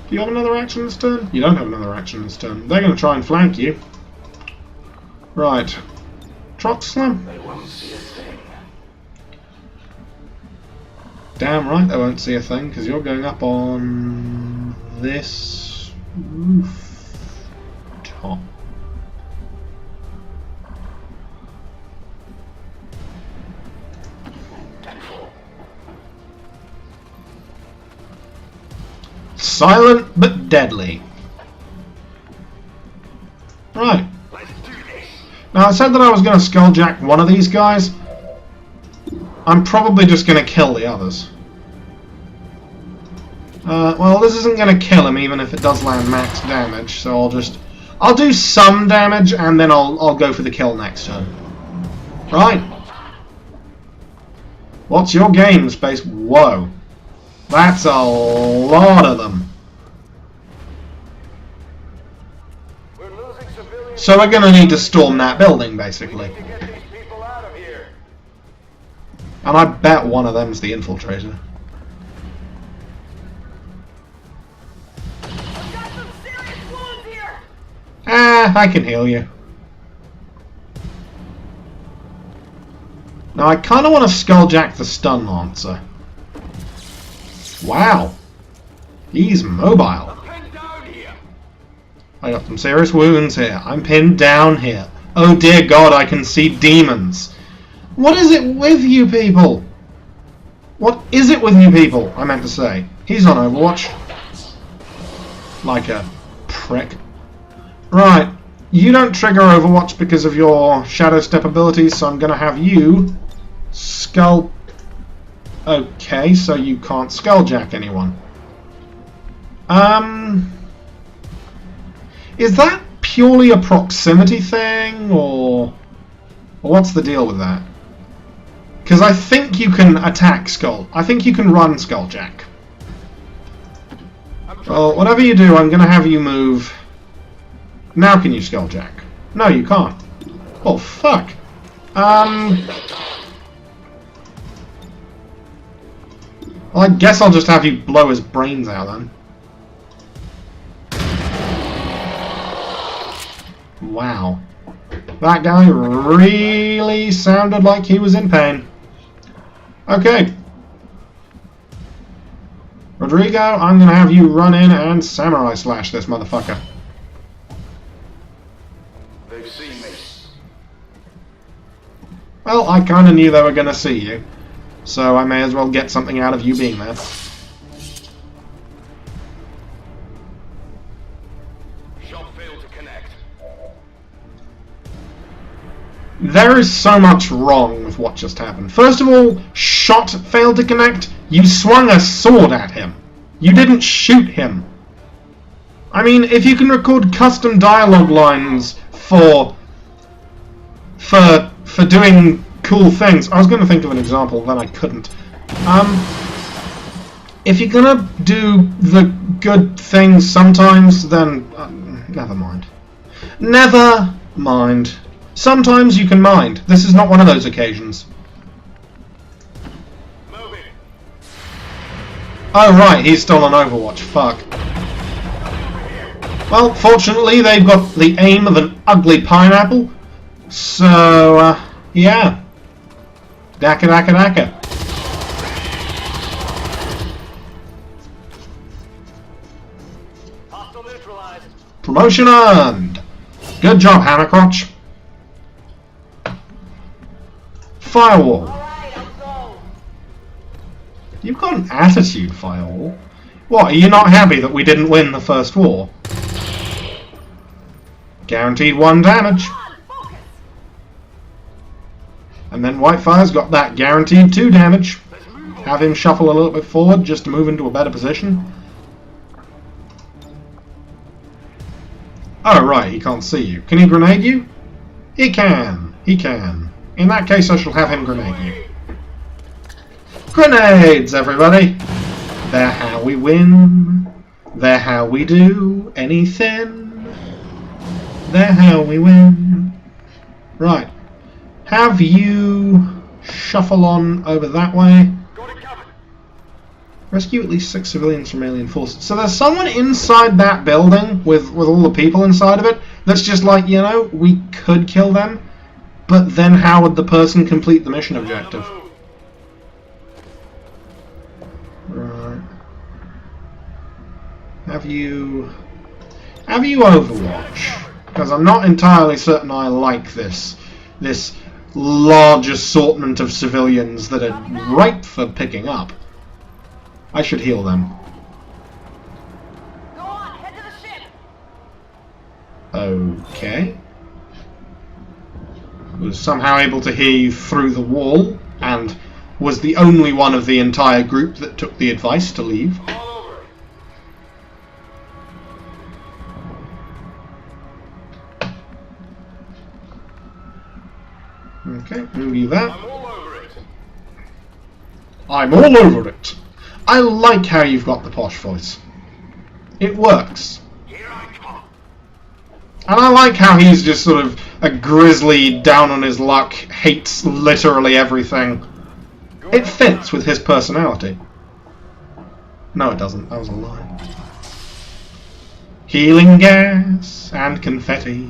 Do you have another action this turn? You don't have another action this turn. They're going to try and flank you. Right. Trot slam. They won't see a thing. Damn right they won't see a thing, because you're going up on this roof top. Silent but deadly. Right. Now I said that I was going to skulljack one of these guys. I'm probably just going to kill the others. Well, this isn't going to kill him even if it does land max damage, so I'll do some damage and then I'll go for the kill next turn. Right. What's your game, Space? Whoa. That's a lot of them. We're losing civilians. So we're going to need to storm that building, basically. We need to get these people out of here. And I bet one of them's the infiltrator. I've got some serious wounds here. Ah, I can heal you. Now I kind of want to skulljack the stun lancer. Wow. He's mobile. I'm pinned down here. I got some serious wounds here. I'm pinned down here. Oh dear God, I can see demons. What is it with you people? What is it with you people? I meant to say. He's on Overwatch. Like a prick. Right. You don't trigger Overwatch because of your Shadow Step abilities, so I'm going to have you skull... Okay, so you can't skulljack anyone. Is that purely a proximity thing, or what's the deal with that? Because I think you can attack Skull. I think you can run Skulljack. Well, whatever you do, I'm going to have you move. Now can you Skulljack? No, you can't. Oh, fuck. Well, I guess I'll just have you blow his brains out then. Wow. That guy really sounded like he was in pain. Okay. Rodrigo, I'm going to have you run in and samurai slash this motherfucker. They've seen me. Well, I kind of knew they were going to see you. So I may as well get something out of you being there. Shot failed to connect. There is so much wrong with what just happened. First of all, shot failed to connect. You swung a sword at him. You didn't shoot him. I mean, if you can record custom dialogue lines for doing cool things. I was going to think of an example, then I couldn't. If you're going to do the good things sometimes, then never mind. Never mind. Sometimes you can mind. This is not one of those occasions. Moving. Oh right, he's still on Overwatch. Fuck. Well, fortunately they've got the aim of an ugly pineapple. So, yeah. Daka daka daka. Hostile neutralized. Promotion earned. Good job, Hammercrotch. Firewall. All right, I'll go. You've got an attitude, Firewall. What, are you not happy that we didn't win the first war? Guaranteed 1 damage. And then Whitefire's got that guaranteed 2 damage. Have him shuffle a little bit forward just to move into a better position. Oh, right, he can't see you. Can he grenade you? He can. He can. In that case, I shall have him grenade you. Grenades, everybody! They're how we win. They're how we do anything. They're how we win. Right. Have you shuffle on over that way. Rescue at least 6 civilians from alien forces. So there's someone inside that building with all the people inside of it that's just like, you know, we could kill them, but then how would the person complete the mission objective? Right. Have you Overwatch? Because I'm not entirely certain I like this large assortment of civilians that are ripe for picking up. I should heal them. Go on, head to the ship. Okay. Was somehow able to hear you through the wall, and was the only one of the entire group that took the advice to leave. All over it. Okay, move you there. I'm all over it. I'm all over it. I like how you've got the posh voice. It works. Here I come. And I like how he's just sort of a grizzly, down on his luck, hates literally everything. It fits with his personality. No, it doesn't. That was a lie. Healing gas and confetti.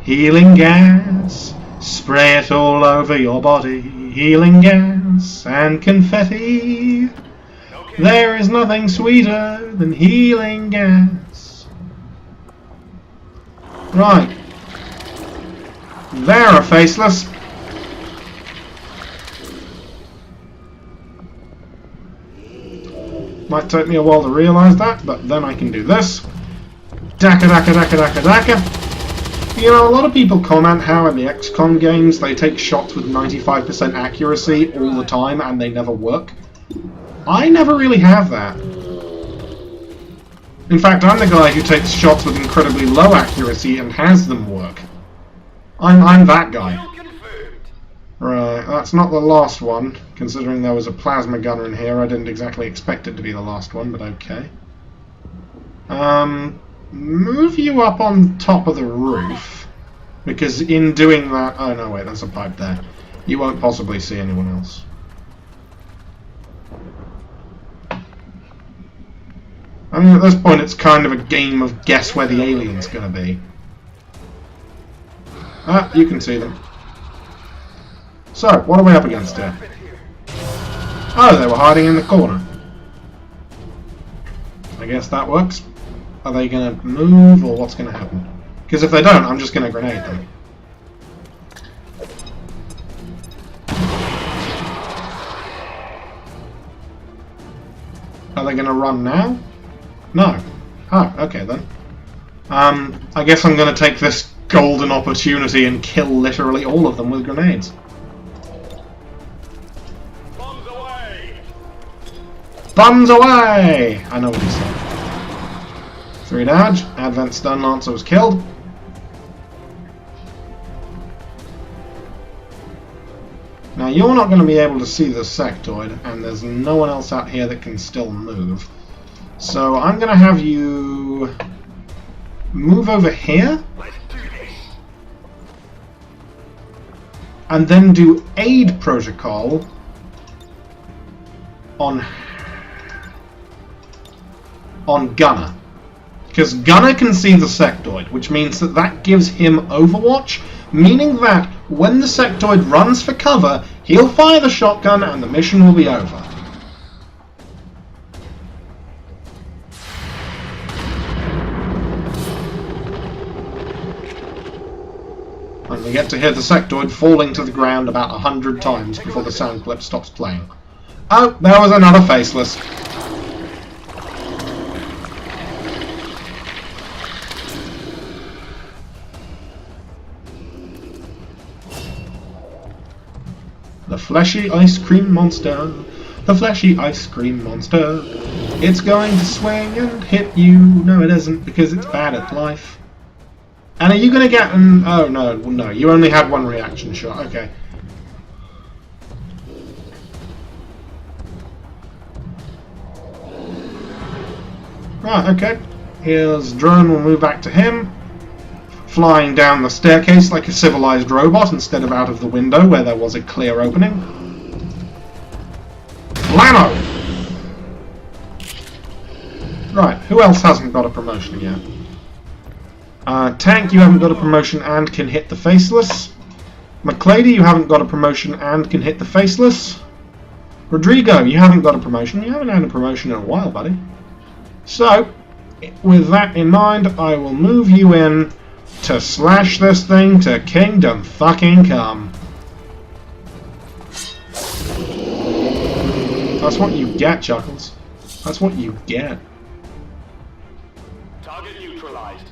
Healing gas. Spray it all over your body. Healing gas and confetti. Okay. There is nothing sweeter than healing gas. Right. They're a faceless. Might take me a while to realise that, but then I can do this. Daka daka daka daka daka. You know, a lot of people comment how in the XCOM games they take shots with 95% accuracy all the time and they never work. I never really have that. In fact, I'm the guy who takes shots with incredibly low accuracy and has them work. I'm that guy. Right, that's not the last one. Considering there was a plasma gunner in here, I didn't exactly expect it to be the last one, but okay. Move you up on top of the roof, because in doing that... Oh no, wait, there's a pipe there. You won't possibly see anyone else. I mean, at this point it's kind of a game of guess where the alien's gonna be. Ah, you can see them. So, what are we up against here? Oh, they were hiding in the corner. I guess that works. Are they going to move, or what's going to happen? Because if they don't, I'm just going to grenade them. Are they going to run now? No. Oh, okay then. I guess I'm going to take this golden opportunity and kill literally all of them with grenades. Bombs away! Bums away! I know what he said. 3 damage. Advent Stun Lancer was killed. Now you're not going to be able to see the sectoid, and there's no one else out here that can still move. So I'm going to have you move over here, Let's do this. and then do aid protocol on Gunner. Because Gunner can see the sectoid, which means that gives him Overwatch, meaning that when the sectoid runs for cover, he'll fire the shotgun and the mission will be over. And we get to hear the sectoid falling to the ground about 100 times before the sound clip stops playing. Oh, there was another faceless. The fleshy ice cream monster. The fleshy ice cream monster. It's going to swing and hit you. No, it isn't, because it's bad at life. And are you going to get an... Oh, no, no. You only had one reaction shot. Okay. Right, okay. Here's drone. We'll move back to him. Flying down the staircase like a civilized robot instead of out of the window where there was a clear opening. Lano! Right, who else hasn't got a promotion yet? Tank, you haven't got a promotion and can hit the faceless. McClady, you haven't got a promotion and can hit the faceless. Rodrigo, you haven't got a promotion. You haven't had a promotion in a while, buddy. So, with that in mind, I will move you in to slash this thing to Kingdom fucking Come. That's what you get, Chuckles. That's what you get. Target neutralized.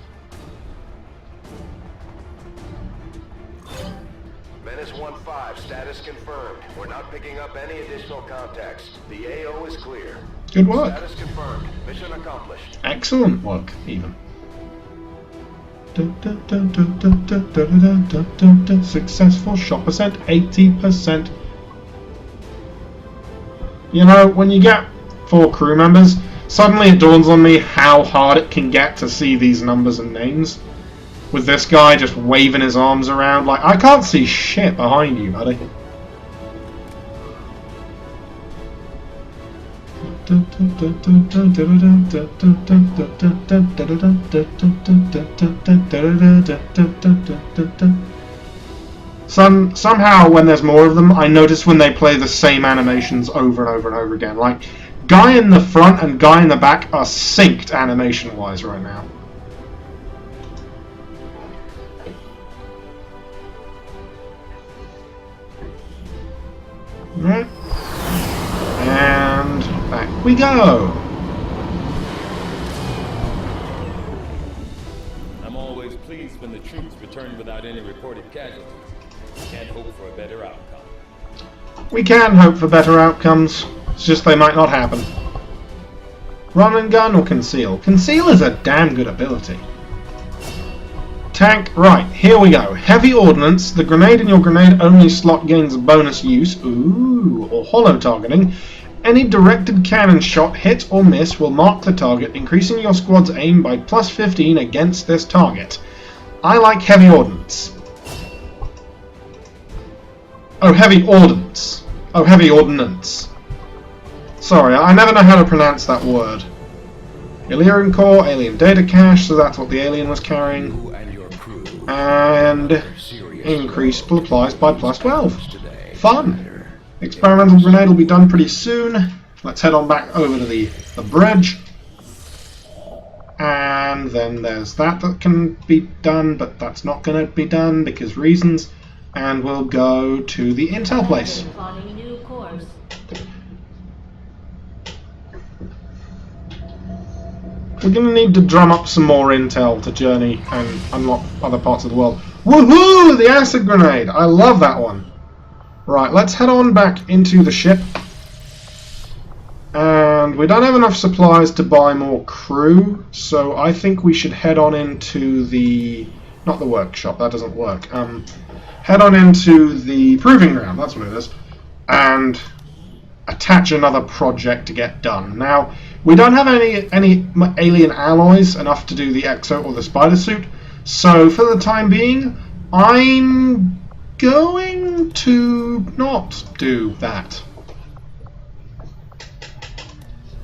Menace 1-5, status confirmed. We're not picking up any additional contacts. The AO is clear. Good work. Status confirmed. Mission accomplished. Excellent work, even. Successful shot percent, 80%. You know, when you get 4 crew members, suddenly it dawns on me how hard it can get to see these numbers and names. With this guy just waving his arms around like, I can't see shit behind you, buddy. Somehow when there's more of them, I notice when they play the same animations over and over and over again. Like, guy in the front and guy in the back are synced animation-wise right now. Right. And back we go. I'm always pleased when the troops return without any reported casualties. Can't hope for a better outcome. We can hope for better outcomes. It's just they might not happen. Run and gun or conceal? Conceal is a damn good ability. Tank, right, here we go. Heavy ordnance. The grenade in your grenade-only slot gains bonus use, ooh, or hollow targeting. Any directed cannon shot, hit or miss, will mark the target, increasing your squad's aim by +15 against this target. I like heavy ordnance. Oh, heavy ordnance. Oh, heavy ordnance. Sorry, I never know how to pronounce that word. Illyrian core, alien data cache, so that's what the alien was carrying. And increase applies by +12. Fun. Experimental grenade will be done pretty soon. Let's head on back over to the bridge. And then there's that can be done, but that's not going to be done because reasons. And we'll go to the intel place. Plotting new course. We're going to need to drum up some more intel to journey and unlock other parts of the world. Woohoo! The acid grenade! I love that one. Right, let's head on back into the ship. And we don't have enough supplies to buy more crew, so I think we should head on into the... not the workshop, that doesn't work. Head on into the proving ground, that's what it is. And attach another project to get done. Now, we don't have any alien alloys enough to do the exo or the spider suit, so for the time being, I'm going to not do that.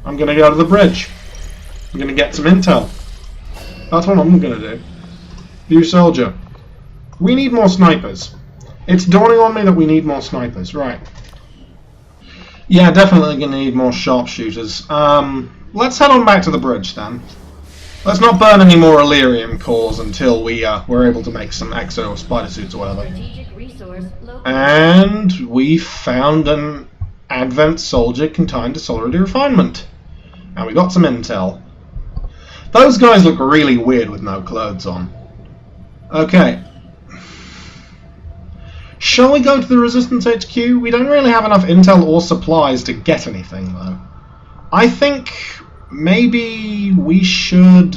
I'm going to go to the bridge. I'm going to get some intel. That's what I'm going to do. View soldier. We need more snipers. It's dawning on me that we need more snipers. Right. Yeah, definitely going to need more sharpshooters. Let's head on back to the bridge then. Let's not burn any more Illyrium cores until we're able to make some exo or spider suits or whatever. Strategic resource located. And we found an Advent soldier confined to solidary refinement. And we got some intel. Those guys look really weird with no clothes on. Okay. Shall we go to the Resistance HQ? We don't really have enough intel or supplies to get anything, though. I think maybe we should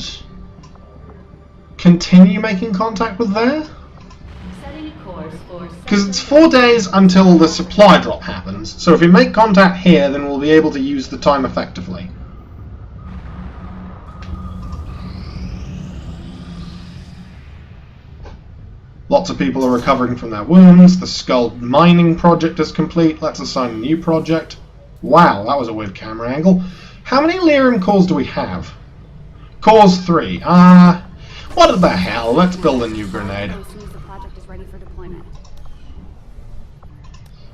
continue making contact with there? Setting course for Because it's 4 days until the supply drop happens, so if we make contact here, then we'll be able to use the time effectively. Lots of people are recovering from their wounds. The Skull mining project is complete. Let's assign a new project. Wow, that was a weird camera angle. How many lyrium cores do we have? Cores 3. What the hell? Let's build a new grenade. As soon as the project is ready for deployment.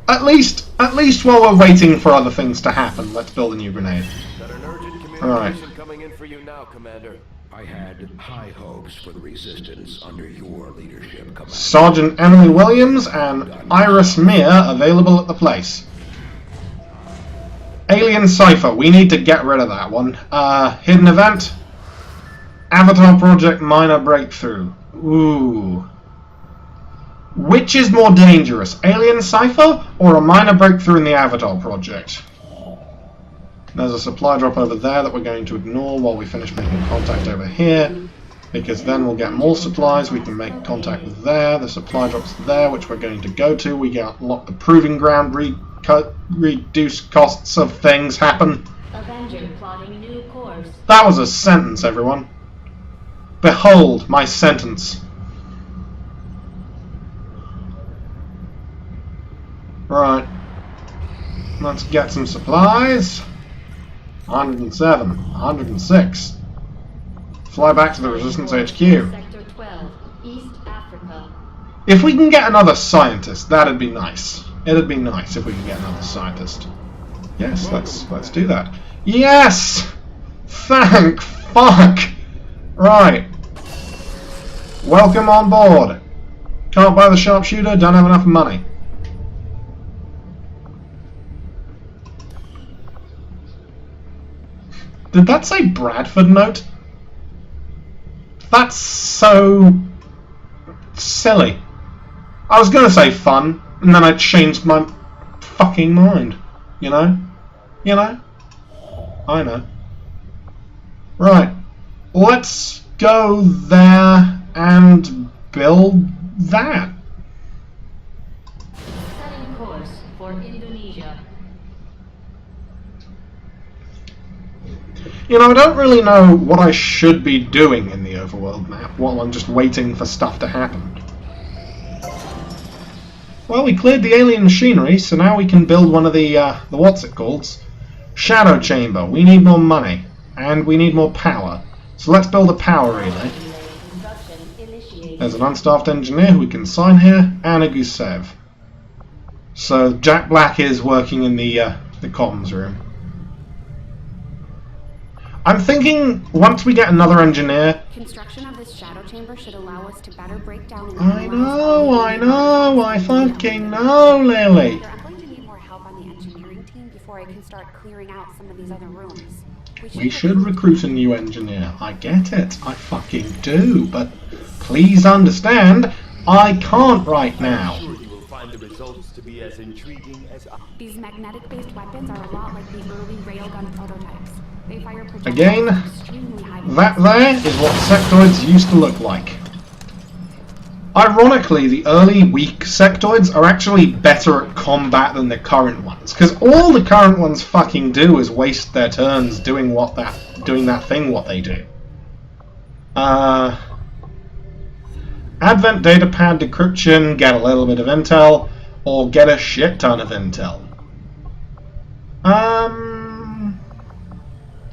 At least while we're waiting for other things to happen, let's build a new grenade. Got an urgent communication Alright. coming in for you now, Commander. I had high hopes for the Resistance under your leadership, Commander. Sergeant Emily Williams and Iris Meir available at the place. Alien Cipher, we need to get rid of that one. Hidden event. Avatar Project minor breakthrough. Ooh. Which is more dangerous, Alien Cipher or a minor breakthrough in the Avatar Project? There's a supply drop over there that we're going to ignore while we finish making contact over here, because then we'll get more supplies. We can make contact with there. The supply drop's there, which we're going to go to. We get unlock the proving ground, reduce costs of things happen. Avenger plotting new course. That was a sentence, everyone. Behold my sentence. Right. Let's get some supplies. 107, 106. Fly back to the Resistance HQ. Sector 12, East Africa. If we can get another scientist, that'd be nice. It'd be nice if we could get another scientist. Yes, let's do that. Yes! Thank fuck! Right. Welcome on board. Can't buy the sharpshooter, don't have enough money. Did that say Bradford note? That's so silly. I was going to say fun, and then I changed my fucking mind. You know? You know? I know. Right. Let's go there and build that. Setting course for Indonesia. You know, I don't really know what I should be doing in the overworld map while I'm just waiting for stuff to happen. Well, we cleared the alien machinery, so now we can build one of the what's it called? Shadow chamber. We need more money, and we need more power. So let's build a power relay. Construction initiated. There's an unstaffed engineer who we can sign here, and a Gusev. So Jack Black is working in the comms room. I'm thinking once we get another engineer. Construction of this shadow chamber should allow us to better break down and I fucking know, Lily. I'm going to need more help on the engineering team before I can start clearing out some of these other rooms. We should recruit a new engineer. I get it. I fucking do. But please understand, I can't right now. I'm sure you will find the results to be as intriguing as I. These magnetic-based weapons are a lot like the early railgun prototypes. They fire projectiles Again, at extremely high that there is what sectoids used to look like. Ironically, the early weak sectoids are actually better at combat than the current ones, because all the current ones fucking do is waste their turns doing that thing what they do. Advent datapad decryption, get a little bit of intel, or get a shit ton of intel.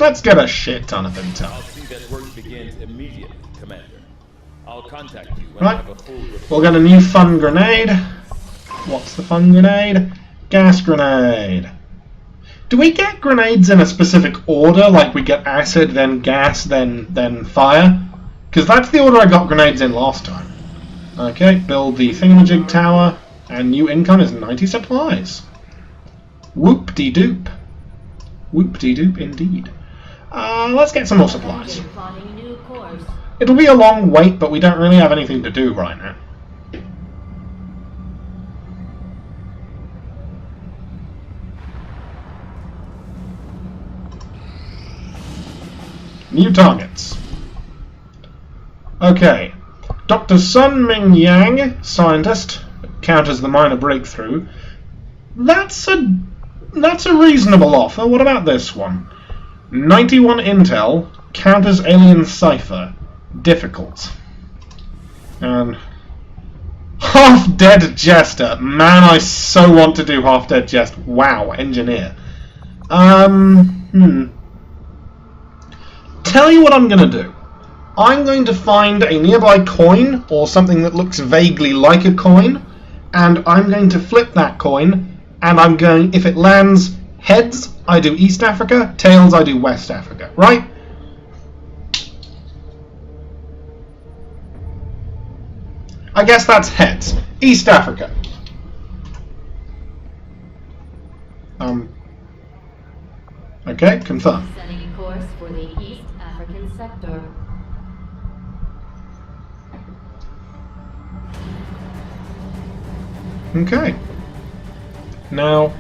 Let's get a shit ton of intel. I'll see that work begins immediately, Commander. I'll contact you when I Right. have a full report. We'll get a new fun grenade. What's the fun grenade? Gas grenade. Do we get grenades in a specific order? Like we get acid, then gas, then fire? Because that's the order I got grenades in last time. Okay, build the thingamajig tower, and new income is 90 supplies. Whoop-de-doop. Whoop-de-doop indeed. Let's get some more supplies. Avenger plotting new course. It'll be a long wait, but we don't really have anything to do right now. New targets. Okay. Dr. Sun Ming Yang, scientist, counters the minor breakthrough. That's a reasonable offer. What about this one? 91 intel, counters alien cipher. Difficult. And half-dead jester. Man, I so want to do half-dead jest. Wow, engineer. Tell you what I'm going to do. I'm going to find a nearby coin, or something that looks vaguely like a coin, and I'm going to flip that coin, and I'm going, if it lands heads, I do East Africa, tails, I do West Africa, right? I guess that's heads. East Africa. Okay, confirm. Setting course for the East African sector. Okay. Now,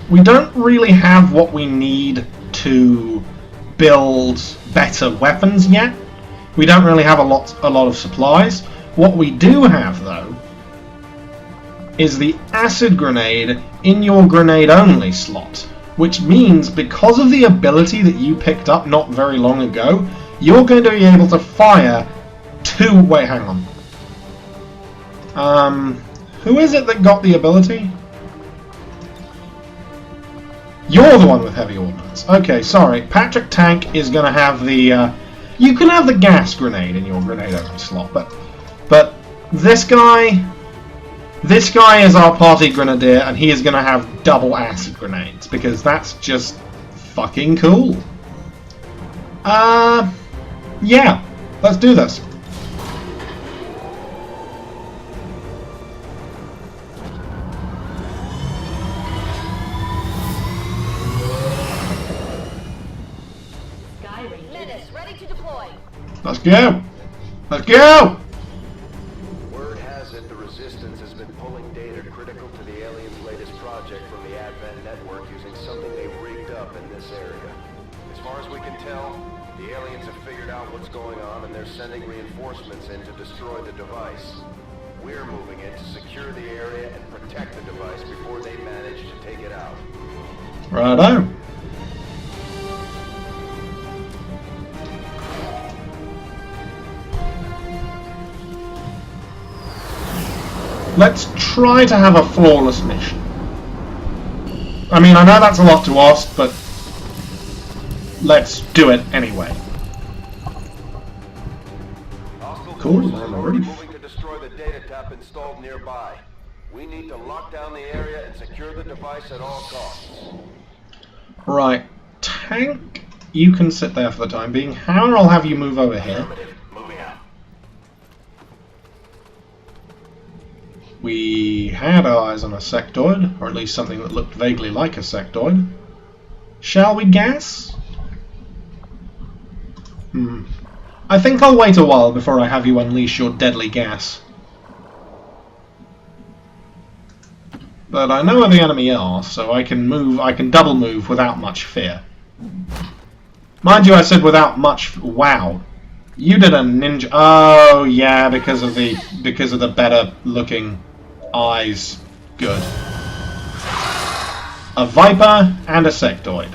we don't really have what we need to build better weapons yet. We don't really have a lot of supplies. What we do have, though, is the acid grenade in your grenade-only slot, which means because of the ability that you picked up not very long ago, you're going to be able to fire two... Wait, hang on. Who is it that got the ability? You're the one with heavy ordnance. Okay, sorry. Patrick Tank is going to have the... you can have the gas grenade in your grenade-only slot, but this guy is our party grenadier, and he is going to have double acid grenades, because that's just fucking cool. Yeah, let's do this. Menace, ready to deploy. Let's go! Let's go! Word has it the Resistance has been pulling data critical to the aliens' latest project from the Advent network using something they rigged up in this area. As far as we can tell, the aliens have figured out what's going on and they're sending reinforcements in to destroy the device. We're moving in to secure the area and protect the device before they manage to take it out. Righto. Let's try to have a flawless mission. I mean, I know that's a lot to ask, but let's do it anyway. Cool, I'm already moving to destroy the data tap installed nearby. We need to lock down the area and secure the device at all costs. Right, Tank, you can sit there for the time being. Howard, I'll have you move over here. Moving out. We had our eyes on a sectoid, or at least something that looked vaguely like a sectoid. Shall we gas? I think I'll wait a while before I have you unleash your deadly gas. But I know where the enemy are, so I can double move without much fear. Mind you, I said without much... Wow. You did a ninja... Oh, yeah, because of the better looking eyes. Good. A Viper and a Sectoid.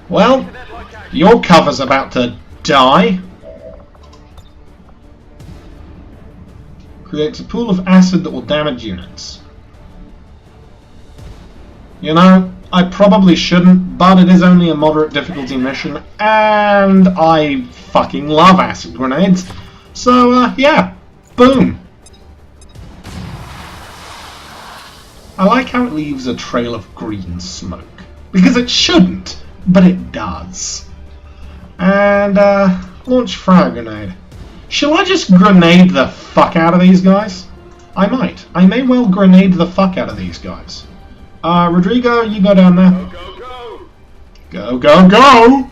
Well, your cover's about to die. Creates a pool of acid that will damage units. You know, I probably shouldn't, but it is only a moderate difficulty mission, and I fucking love acid grenades. So, yeah, boom. I like how it leaves a trail of green smoke. Because it shouldn't, but it does. And, launch frag grenade. Shall I just grenade the fuck out of these guys? I might. I may well grenade the fuck out of these guys. Rodrigo, you go down there. Go, go! Go, go, go!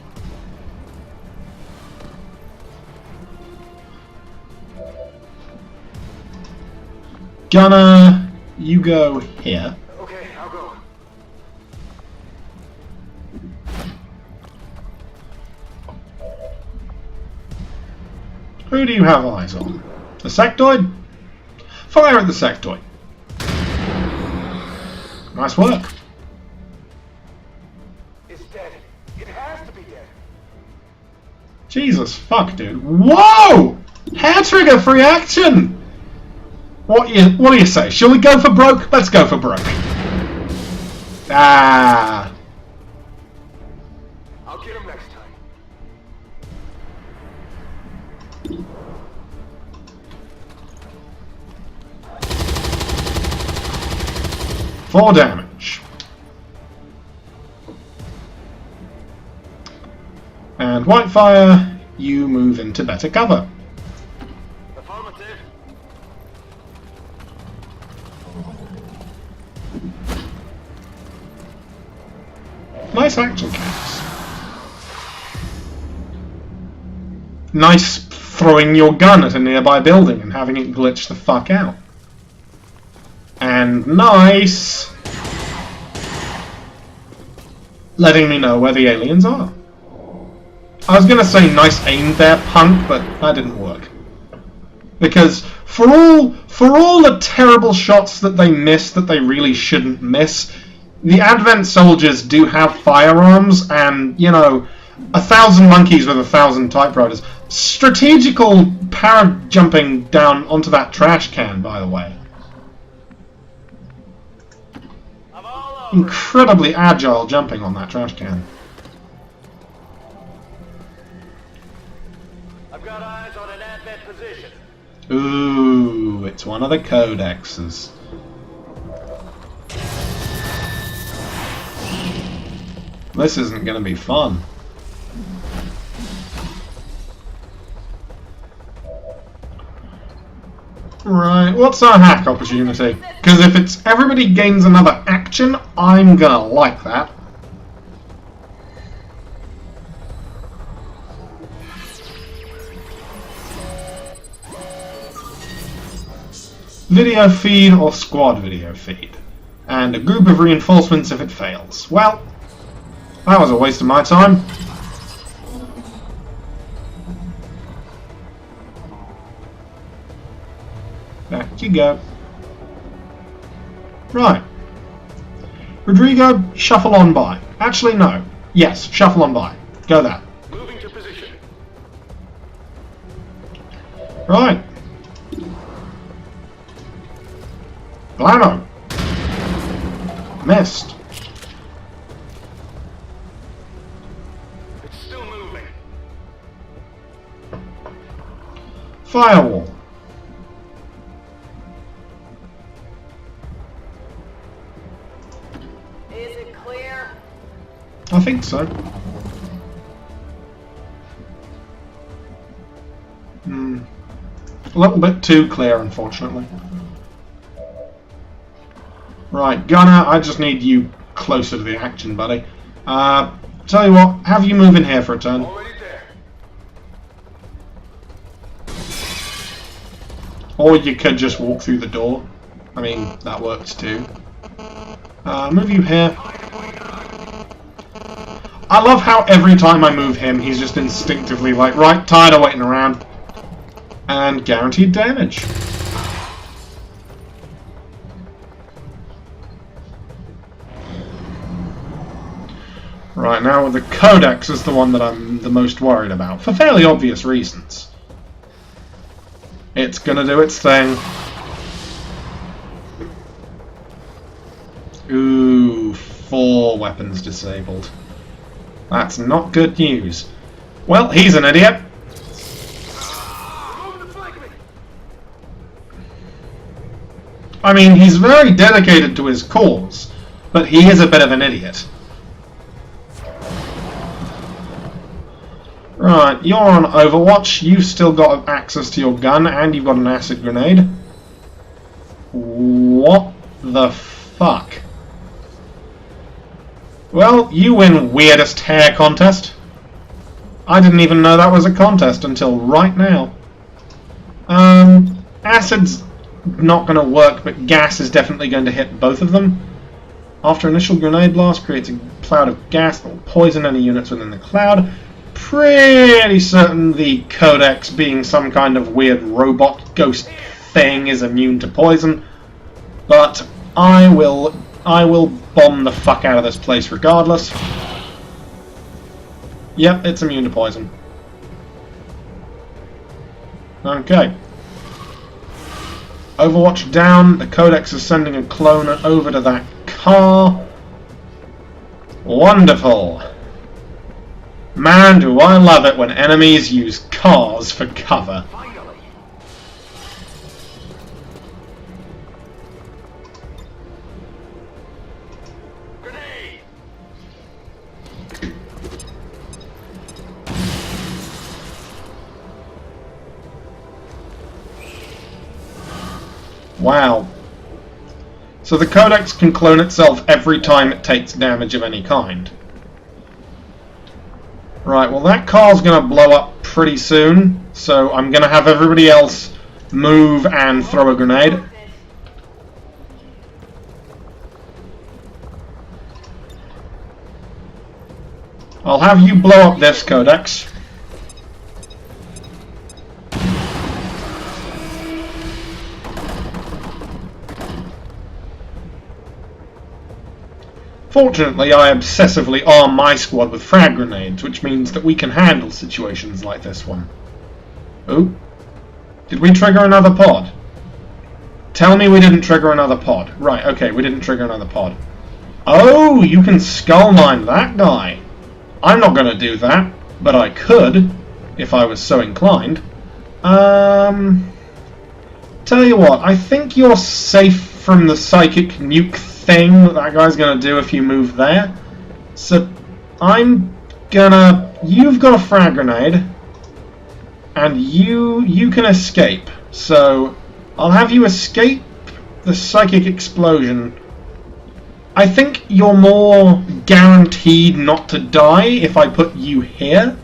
Gunner, you go here. Okay, I'll go. Who do you have eyes on? The sectoid? Fire at the sectoid. Nice work. It's dead. It has to be dead. Jesus fuck, dude. Whoa! Hair trigger free action! What do you say? Shall we go for broke? Let's go for broke. Ah. I'll get him next time. 4 damage. And Whitefire, you move into better cover. Affirmative. Nice action cams. Nice throwing your gun at a nearby building and having it glitch the fuck out. And nice letting me know where the aliens are. I was gonna say nice aim there, punk, but that didn't work. Because for all the terrible shots that they miss that they really shouldn't miss, the Advent soldiers do have firearms, and, you know, 1,000 monkeys with 1,000 typewriters. Strategical para-jumping down onto that trash can, by the way. I'm all over. Incredibly agile jumping on that trash can. I've got eyes on an Advent position. Ooh, it's one of the codexes. This isn't going to be fun. Right, what's our hack opportunity? Because if it's everybody gains another action, I'm going to like that. Video feed or squad video feed. And a group of reinforcements if it fails. Well, that was a waste of my time. Back you go. Right. Rodrigo, shuffle on by. Actually, no. Yes, shuffle on by. Go that. Moving to position. Right. Blammo. Missed. It's still moving. Firewall. Is it clear? I think so. A little bit too clear, unfortunately. Right, Gunner, I just need you closer to the action, buddy. Tell you what, have you move in here for a turn. Already there. Or you could just walk through the door. I mean, that works too. Move you here. I love how every time I move him, he's just instinctively like, right, tired of waiting around. And guaranteed damage. Right, now the codex is the one that I'm the most worried about, for fairly obvious reasons. It's gonna do its thing. Ooh, 4 weapons disabled. That's not good news. Well, he's an idiot. I mean, he's very dedicated to his cause, but he is a bit of an idiot. Right, you're on Overwatch, you've still got access to your gun, and you've got an acid grenade. What the fuck? Well, you win weirdest hair contest. I didn't even know that was a contest until right now. Acid's not going to work, but gas is definitely going to hit both of them. After initial grenade blast creates a cloud of gas that will poison any units within the cloud. Pretty certain the codex, being some kind of weird robot ghost thing, is immune to poison. But I will bomb the fuck out of this place regardless. Yep, it's immune to poison. Okay. Overwatch down. The codex is sending a clone over to that car. Wonderful. Man, do I love it when enemies use cars for cover. Wow. So the codex can clone itself every time it takes damage of any kind. Right, well that car's going to blow up pretty soon, so I'm going to have everybody else move and throw a grenade. I'll have you blow up this codex. Fortunately, I obsessively arm my squad with frag grenades, which means that we can handle situations like this one. Oh, did we trigger another pod? Tell me we didn't trigger another pod. Right, okay, we didn't trigger another pod. Oh, you can skull mine that guy. I'm not going to do that, but I could, if I was so inclined. Tell you what, I think you're safe from the psychic nuke thing that guy's going to do if you move there. So I'm gonna... You've got a frag grenade, and you can escape. So I'll have you escape the psychic explosion. I think you're more guaranteed not to die if I put you here,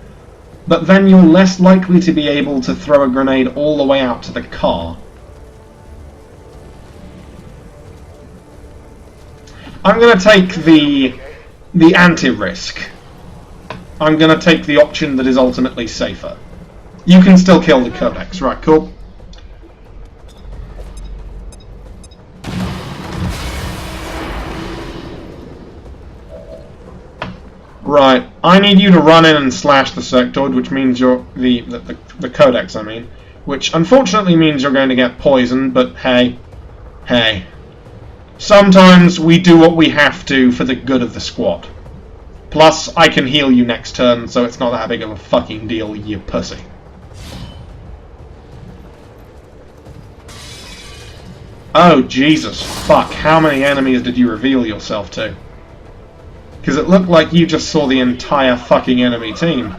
but then you're less likely to be able to throw a grenade all the way out to the car. I'm going to take the anti-risk. I'm going to take the option that is ultimately safer. You can still kill the codex. Right, cool. Right, I need you to run in and slash the sectoid, which means you're the codex, I mean, which unfortunately means you're going to get poisoned, but hey. Sometimes we do what we have to for the good of the squad. Plus, I can heal you next turn, so it's not that big of a fucking deal, you pussy. Oh, Jesus, fuck, how many enemies did you reveal yourself to? Because it looked like you just saw the entire fucking enemy team.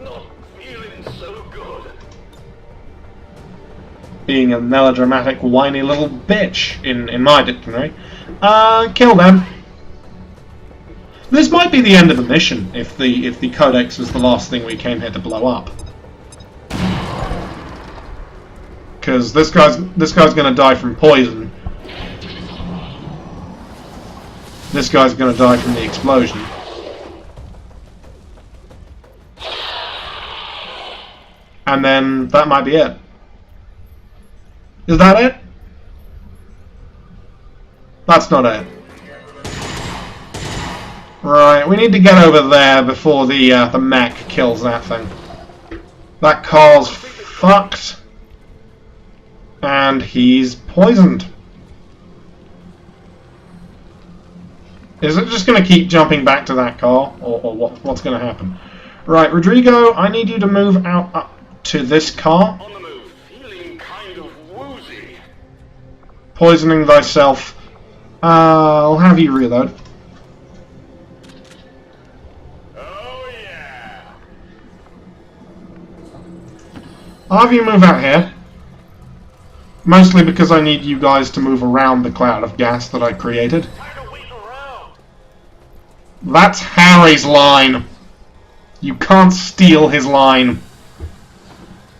Not feeling so good. Being a melodramatic, whiny little bitch, in my dictionary. Kill them. This might be the end of the mission, if the codex was the last thing we came here to blow up. Because this guy's gonna die from poison. This guy's gonna die from the explosion. And then that might be it. Is that it? That's not it. Right, we need to get over there before the mech kills that thing. That car's fucked. And he's poisoned. Is it just going to keep jumping back to that car? Or what's going to happen? Right, Rodrigo, I need you to move out up to this car. On the move, feeling kind of woozy. Poisoning thyself. I'll have you reload. Oh yeah. I'll have you move out here. Mostly because I need you guys to move around the cloud of gas that I created. That's Harry's line. You can't steal his line.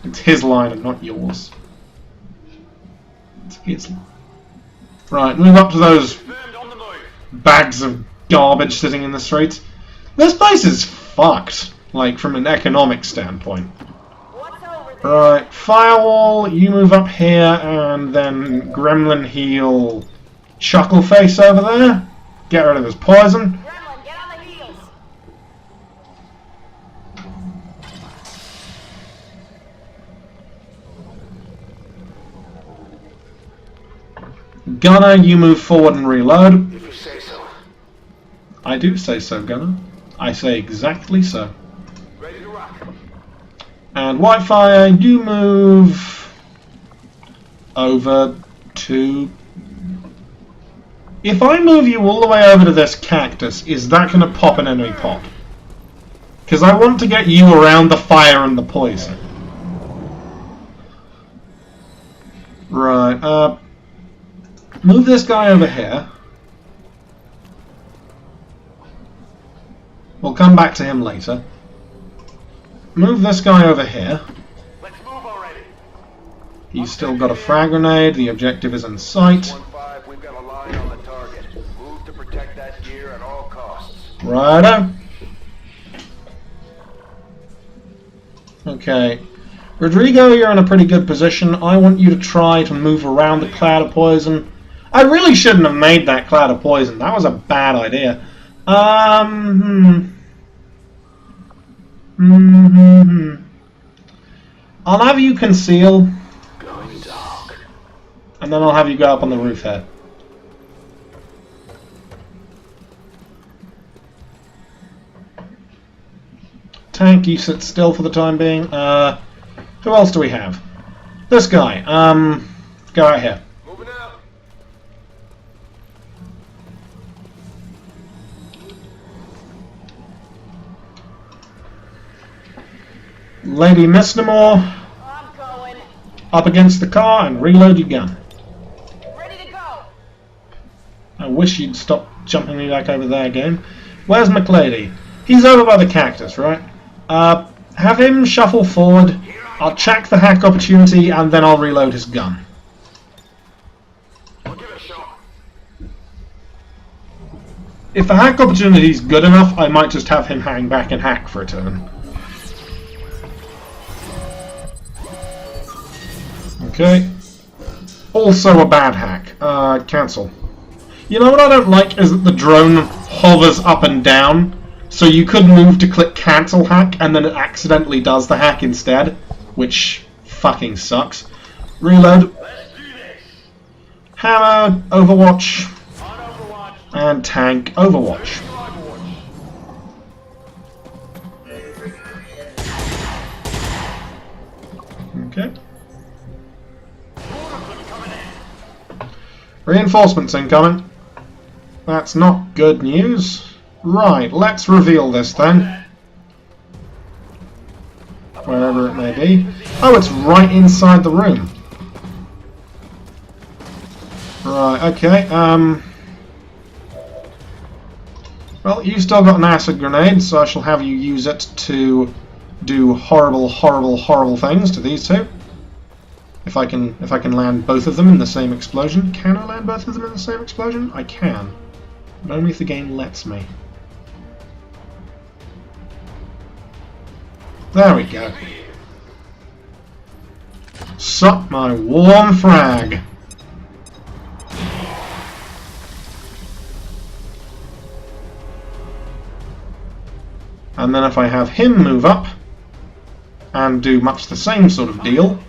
It's his line and not yours. It's his line. Right, move up to those bags of garbage sitting in the streets. This place is fucked, like from an economic standpoint. Right, Firewall, you move up here, and then Gremlin heal Chuckleface over there. Get rid of his poison. Gremlin, get on the heels. Gunner, you move forward and reload. If you say so. I do say so, Gunner. I say exactly so. Ready to rock. And Whitefire, you move over to... If I move you all the way over to this cactus, is that going to pop an enemy pot? Because I want to get you around the fire and the poison. Right, move this guy over here. We'll come back to him later. Move this guy over here. Let's move already. He's still got a frag grenade. The objective is in sight. 1-5, we've got a line on the target. Move to protect that gear at all costs. Righto. Okay. Rodrigo, you're in a pretty good position. I want you to try to move around the cloud of poison. I really shouldn't have made that cloud of poison. That was a bad idea. I'll have you conceal. Going dark. And then I'll have you go up on the roof here. Tank, you sit still for the time being. Who else do we have? This guy. Go out here. Moving out. Lady Misnomore, I'm going. up against the car and reload your gun. Ready to go. I wish you'd stop jumping me back over there again. Where's McLady? He's over by the cactus, right? Have him shuffle forward. I'll check the hack opportunity and then I'll reload his gun. We'll give it a shot. If the hack opportunity is good enough, I might just have him hang back and hack for a turn. Okay. Also a bad hack. Cancel. You know what I don't like is that the drone hovers up and down, so you could move to click cancel hack and then it accidentally does the hack instead, which fucking sucks. Reload. Hammer, Overwatch. And tank, Overwatch. Okay. Reinforcements incoming. That's not good news. Right, let's reveal this then. Wherever it may be. Oh, it's right inside the room. Right, okay, well, you've still got an acid grenade, so I shall have you use it to do horrible, horrible, horrible things to these two. If I can land both of them in the same explosion. Can I land both of them in the same explosion? I can. But only if the game lets me. There we go. Suck my warm frag. And then if I have him move up and do much the same sort of deal,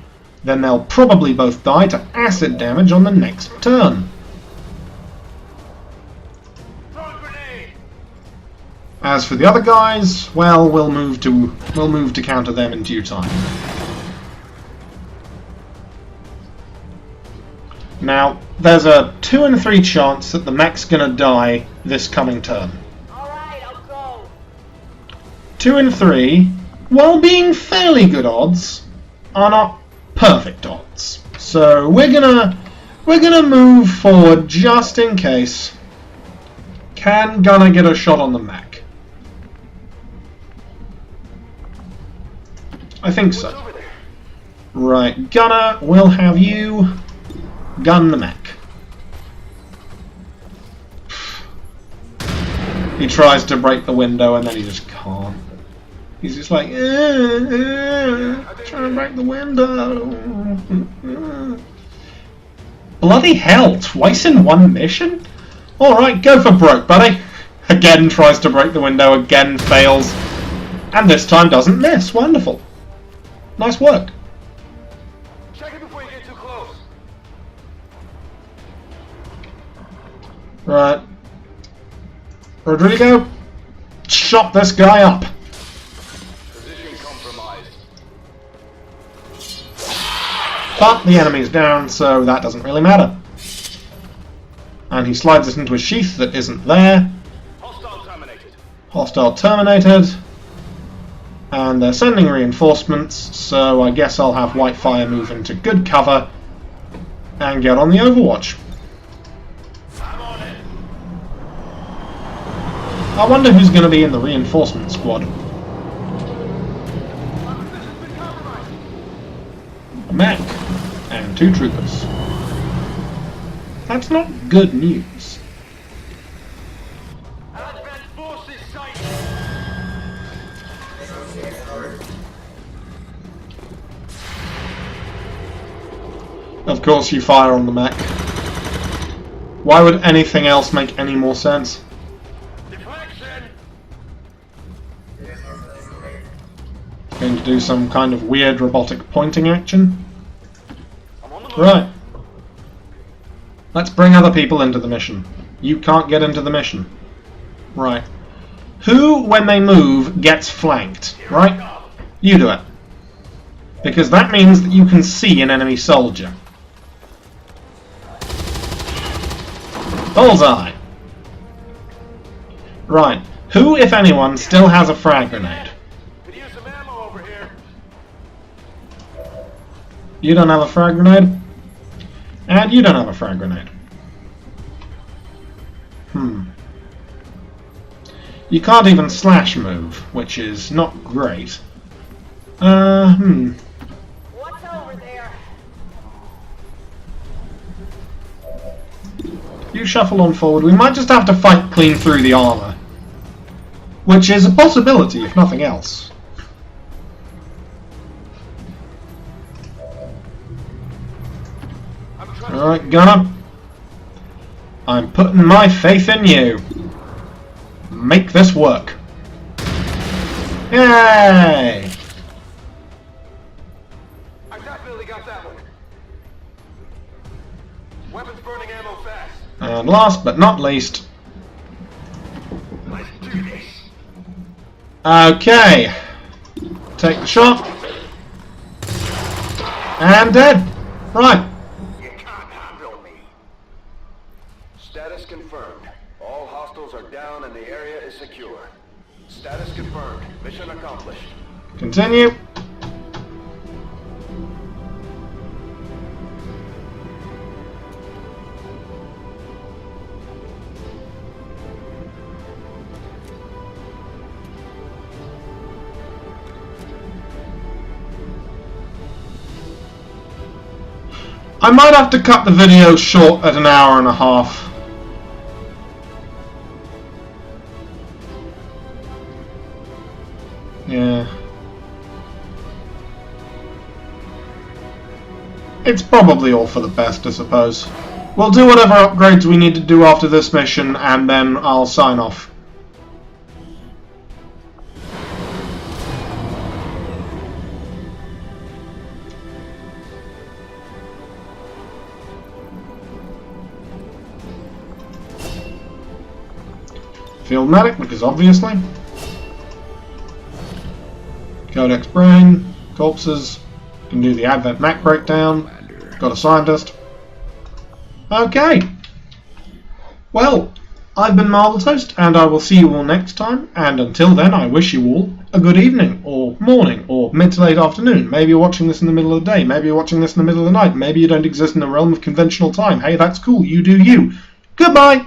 then they'll probably both die to acid damage on the next turn. As for the other guys, well, we'll move to counter them in due time. Now, there's a 2 in 3 chance that the mech's gonna die this coming turn. Alright, I'll go. 2 in 3, while being fairly good odds, are not perfect odds. So we're gonna move forward just in case. Can Gunner get a shot on the mech? I think so. Right, Gunner, we'll have you gun the mech. He tries to break the window and then he just can't. He's just like, trying to break the window. Bloody hell, twice in one mission? Alright, go for broke, buddy. Again tries to break the window, again fails. And this time doesn't miss. Wonderful. Nice work. Check it before you get too close. Right. Rodrigo, chop this guy up. Position compromised. But the enemy's down, so that doesn't really matter. And he slides it into a sheath that isn't there. Hostile terminated. Hostile terminated. And they're sending reinforcements, so I guess I'll have Whitefire move into good cover and get on the Overwatch. I'm on it. I wonder who's going to be in the reinforcement squad. Our position's been compromised. A mech and 2 troopers. That's not good news. Advent forces sight. Of course you fire on the mech. Why would anything else make any more sense? Deflection. Going to do some kind of weird robotic pointing action? I'm on the move. Right. Let's bring other people into the mission. You can't get into the mission. Right. Who, when they move, gets flanked? Right? You do it. Because that means that you can see an enemy soldier. Bullseye! Right. Who, if anyone, still has a frag grenade? Could use some ammo over here. You don't have a frag grenade? And you don't have a frag grenade. You can't even slash move, which is not great. What's over there? You shuffle on forward. We might just have to fight clean through the armour. Which is a possibility, if nothing else. Alright, Gunner. I'm putting my faith in you. Make this work. Yay! I definitely got that one. Weapons burning ammo fast. And last but not least... Let's do this. Okay. Take the shot. And dead. Right. You can't handle me. Status confirmed. All hostiles are down and the area is secure. Status confirmed. Mission accomplished. Continue. I might have to cut the video short at an hour and a half. Yeah. It's probably all for the best, I suppose. We'll do whatever upgrades we need to do after this mission, and then I'll sign off. Field medic, because obviously. Codex brain, corpses, can do the Advent Mac breakdown, got a scientist. Okay. Well, I've been Marvel Toast, and I will see you all next time, and until then I wish you all a good evening, or morning, or mid to late afternoon. Maybe you're watching this in the middle of the day, maybe you're watching this in the middle of the night, maybe you don't exist in the realm of conventional time. Hey, that's cool, you do you. Goodbye!